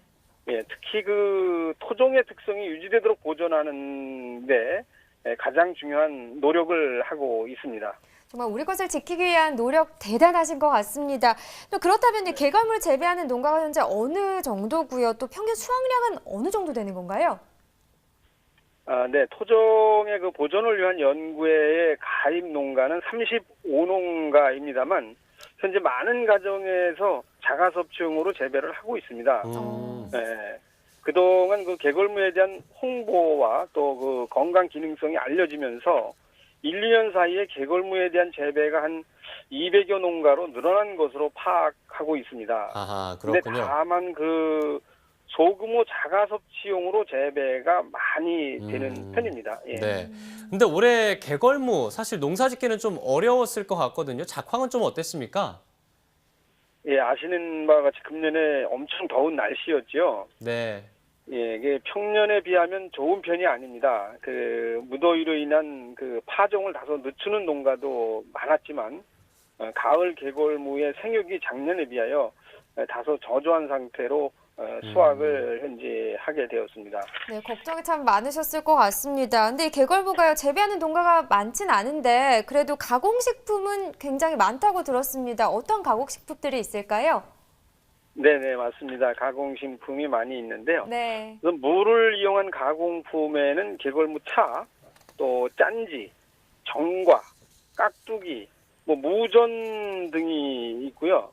예, 특히 그 토종의 특성이 유지되도록 보존하는데 가장 중요한 노력을 하고 있습니다. 정말 우리 것을 지키기 위한 노력 대단하신 것 같습니다. 또 그렇다면 이제 개걸물 재배하는 농가가 현재 어느 정도고요? 또 평균 수확량은 어느 정도 되는 건가요? 네, 토종의 그 보존을 위한 연구회의 가입 농가는 35농가입니다만 현재 많은 가정에서 자가섭취용으로 재배를 하고 있습니다. 네, 그동안 그 개걸무에 대한 홍보와 또 그 건강 기능성이 알려지면서 1, 2년 사이에 개걸무에 대한 재배가 한 200여 농가로 늘어난 것으로 파악하고 있습니다. 아하, 그런데 그렇군요. 다만 그 소규모 자가섭취용으로 재배가 많이 되는 편입니다. 예. 네. 근데 올해 개걸무 사실 농사짓기는 좀 어려웠을 것 같거든요. 작황은 좀 어땠습니까? 예, 아시는 바와 같이 금년에 엄청 더운 날씨였죠. 네. 예, 이게 평년에 비하면 좋은 편이 아닙니다. 그 무더위로 인한 그 파종을 다소 늦추는 농가도 많았지만 가을 개걸무의 생육이 작년에 비하여 다소 저조한 상태로 수확을 현재 하게 되었습니다. 네, 걱정이 참 많으셨을 것 같습니다. 근데 이 개걸무가요, 재배하는 농가가 많진 않은데 그래도 가공식품은 굉장히 많다고 들었습니다. 어떤 가공식품들이 있을까요? 네네, 맞습니다. 가공식품이 많이 있는데요. 네. 우선 물을 이용한 가공품에는 개걸무 차, 또 짠지, 정과, 깍두기, 뭐 무전 등이 있고요.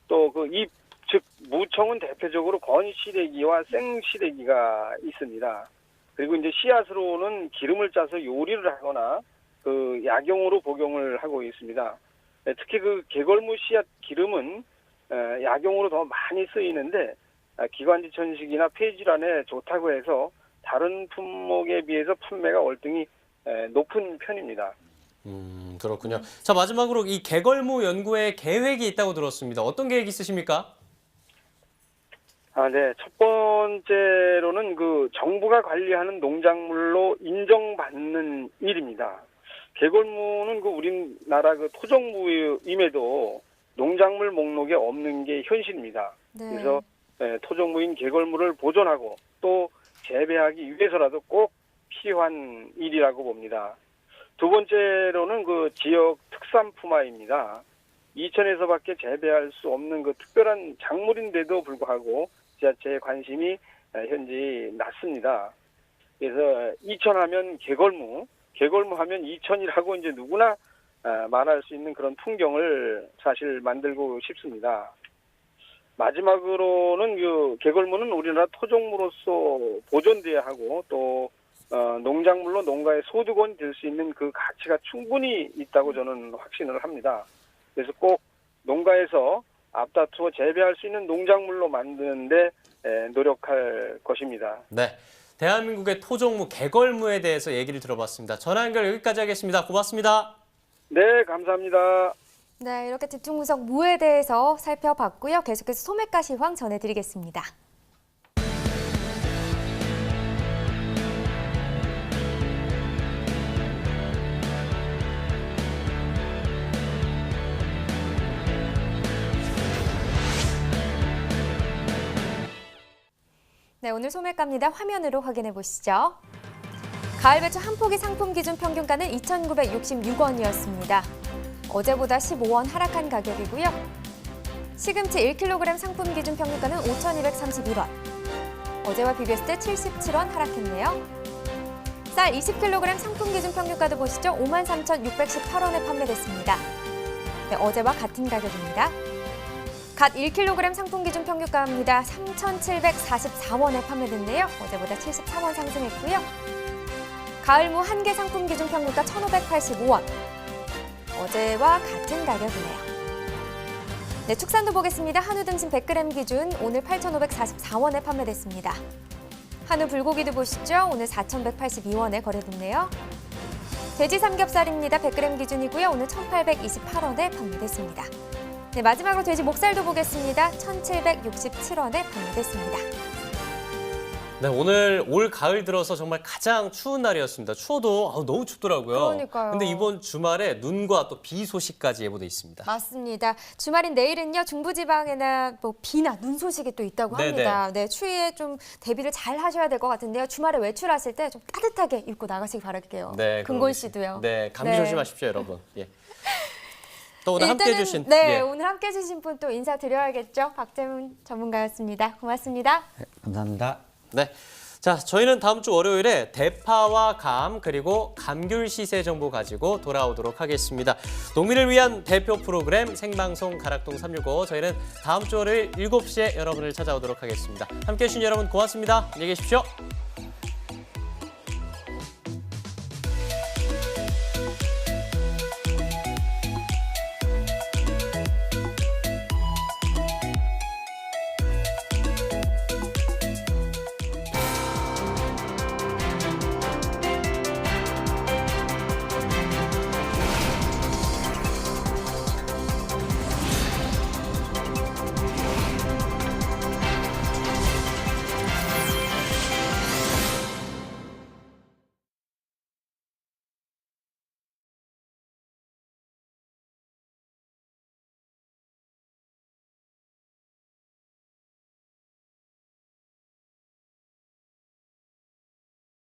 또 그 잎, 즉 무청은 대표적으로 건시래기와 생시래기가 있습니다. 그리고 이제 씨앗으로는 기름을 짜서 요리를 하거나 그 약용으로 복용을 하고 있습니다. 특히 그 개걸무 씨앗 기름은 약용으로 더 많이 쓰이는데 기관지 천식이나 폐질환에 좋다고 해서 다른 품목에 비해서 판매가 월등히 높은 편입니다. 그렇군요. 자, 마지막으로 이 개걸무 연구에 계획이 있다고 들었습니다. 어떤 계획 있으십니까? 네. 첫 번째로는 그 정부가 관리하는 농작물로 인정받는 일입니다. 개걸무는 그 우리나라 그 토종무임에도 농작물 목록에 없는 게 현실입니다. 네. 그래서 토종무인 개걸무를 보존하고 또 재배하기 위해서라도 꼭 필요한 일이라고 봅니다. 두 번째로는 그 지역 특산품화입니다. 이천에서밖에 재배할 수 없는 그 특별한 작물인데도 불구하고 지자체의 관심이 현재 낮습니다. 그래서 이천하면 개걸무, 개걸무하면 이천이라고 이제 누구나 말할 수 있는 그런 풍경을 사실 만들고 싶습니다. 마지막으로는 그 개걸무는 우리나라 토종무로서 보존돼야 하고 또 농작물로 농가의 소득원이 될 수 있는 그 가치가 충분히 있다고 저는 확신을 합니다. 그래서 꼭 농가에서 앞다투어 재배할 수 있는 농작물로 만드는데 노력할 것입니다. 네. 대한민국의 토종무 개걸무에 대해서 얘기를 들어봤습니다. 전화 연결 여기까지 하겠습니다. 고맙습니다. 네, 감사합니다. 네, 이렇게 집중 분석 무에 대해서 살펴봤고요. 계속해서 소매가 시황 전해드리겠습니다. 네, 오늘 소매가입니다. 화면으로 확인해 보시죠. 가을 배추 한 포기 상품 기준 평균가는 2,966원이었습니다. 어제보다 15원 하락한 가격이고요. 시금치 1kg 상품 기준 평균가는 5,231원. 어제와 비교했을 때 77원 하락했네요. 쌀 20kg 상품 기준 평균가도 보시죠. 53,618원에 판매됐습니다. 네, 어제와 같은 가격입니다. 갓 1kg 상품 기준 평균가입니다. 3,744원에 판매됐네요. 어제보다 73원 상승했고요. 가을무 한 개 상품 기준 평균가 1,585원. 어제와 같은 가격이네요. 네, 축산도 보겠습니다. 한우 등심 100g 기준 오늘 8,544원에 판매됐습니다. 한우 불고기도 보시죠. 오늘 4,182원에 거래됐네요. 돼지 삼겹살입니다. 100g 기준이고요. 오늘 1,828원에 판매됐습니다. 네, 마지막으로 돼지 목살도 보겠습니다. 1,767원에 판매됐습니다. 네, 오늘 올 가을 들어서 정말 가장 추운 날이었습니다. 추워도 너무 춥더라고요. 그러니까요. 근데 이번 주말에 눈과 또 비 소식까지 예보돼 있습니다. 맞습니다. 주말인 내일은요, 중부지방에나 뭐 비나 눈 소식이 또 있다고 합니다. 네, 추위에 좀 대비를 잘 하셔야 될 것 같은데요. 주말에 외출하실 때 좀 따뜻하게 입고 나가시기 바랄게요. 네, 금곤 씨도요. 네, 감기 네. 조심하십시오, 여러분. 예. 또 오늘 함께 해주신 네, 오늘 함께 해주신 분 또 인사드려야겠죠. 박재문 전문가였습니다. 고맙습니다. 감사합니다. 네. 자, 저희는 다음 주 월요일에 대파와 감 그리고 감귤 시세 정보 가지고 돌아오도록 하겠습니다. 농민을 위한 대표 프로그램 생방송 가락동 365. 저희는 다음 주 월요일 7시에 여러분을 찾아오도록 하겠습니다. 함께해 주신 여러분 고맙습니다. 안녕히 계십시오.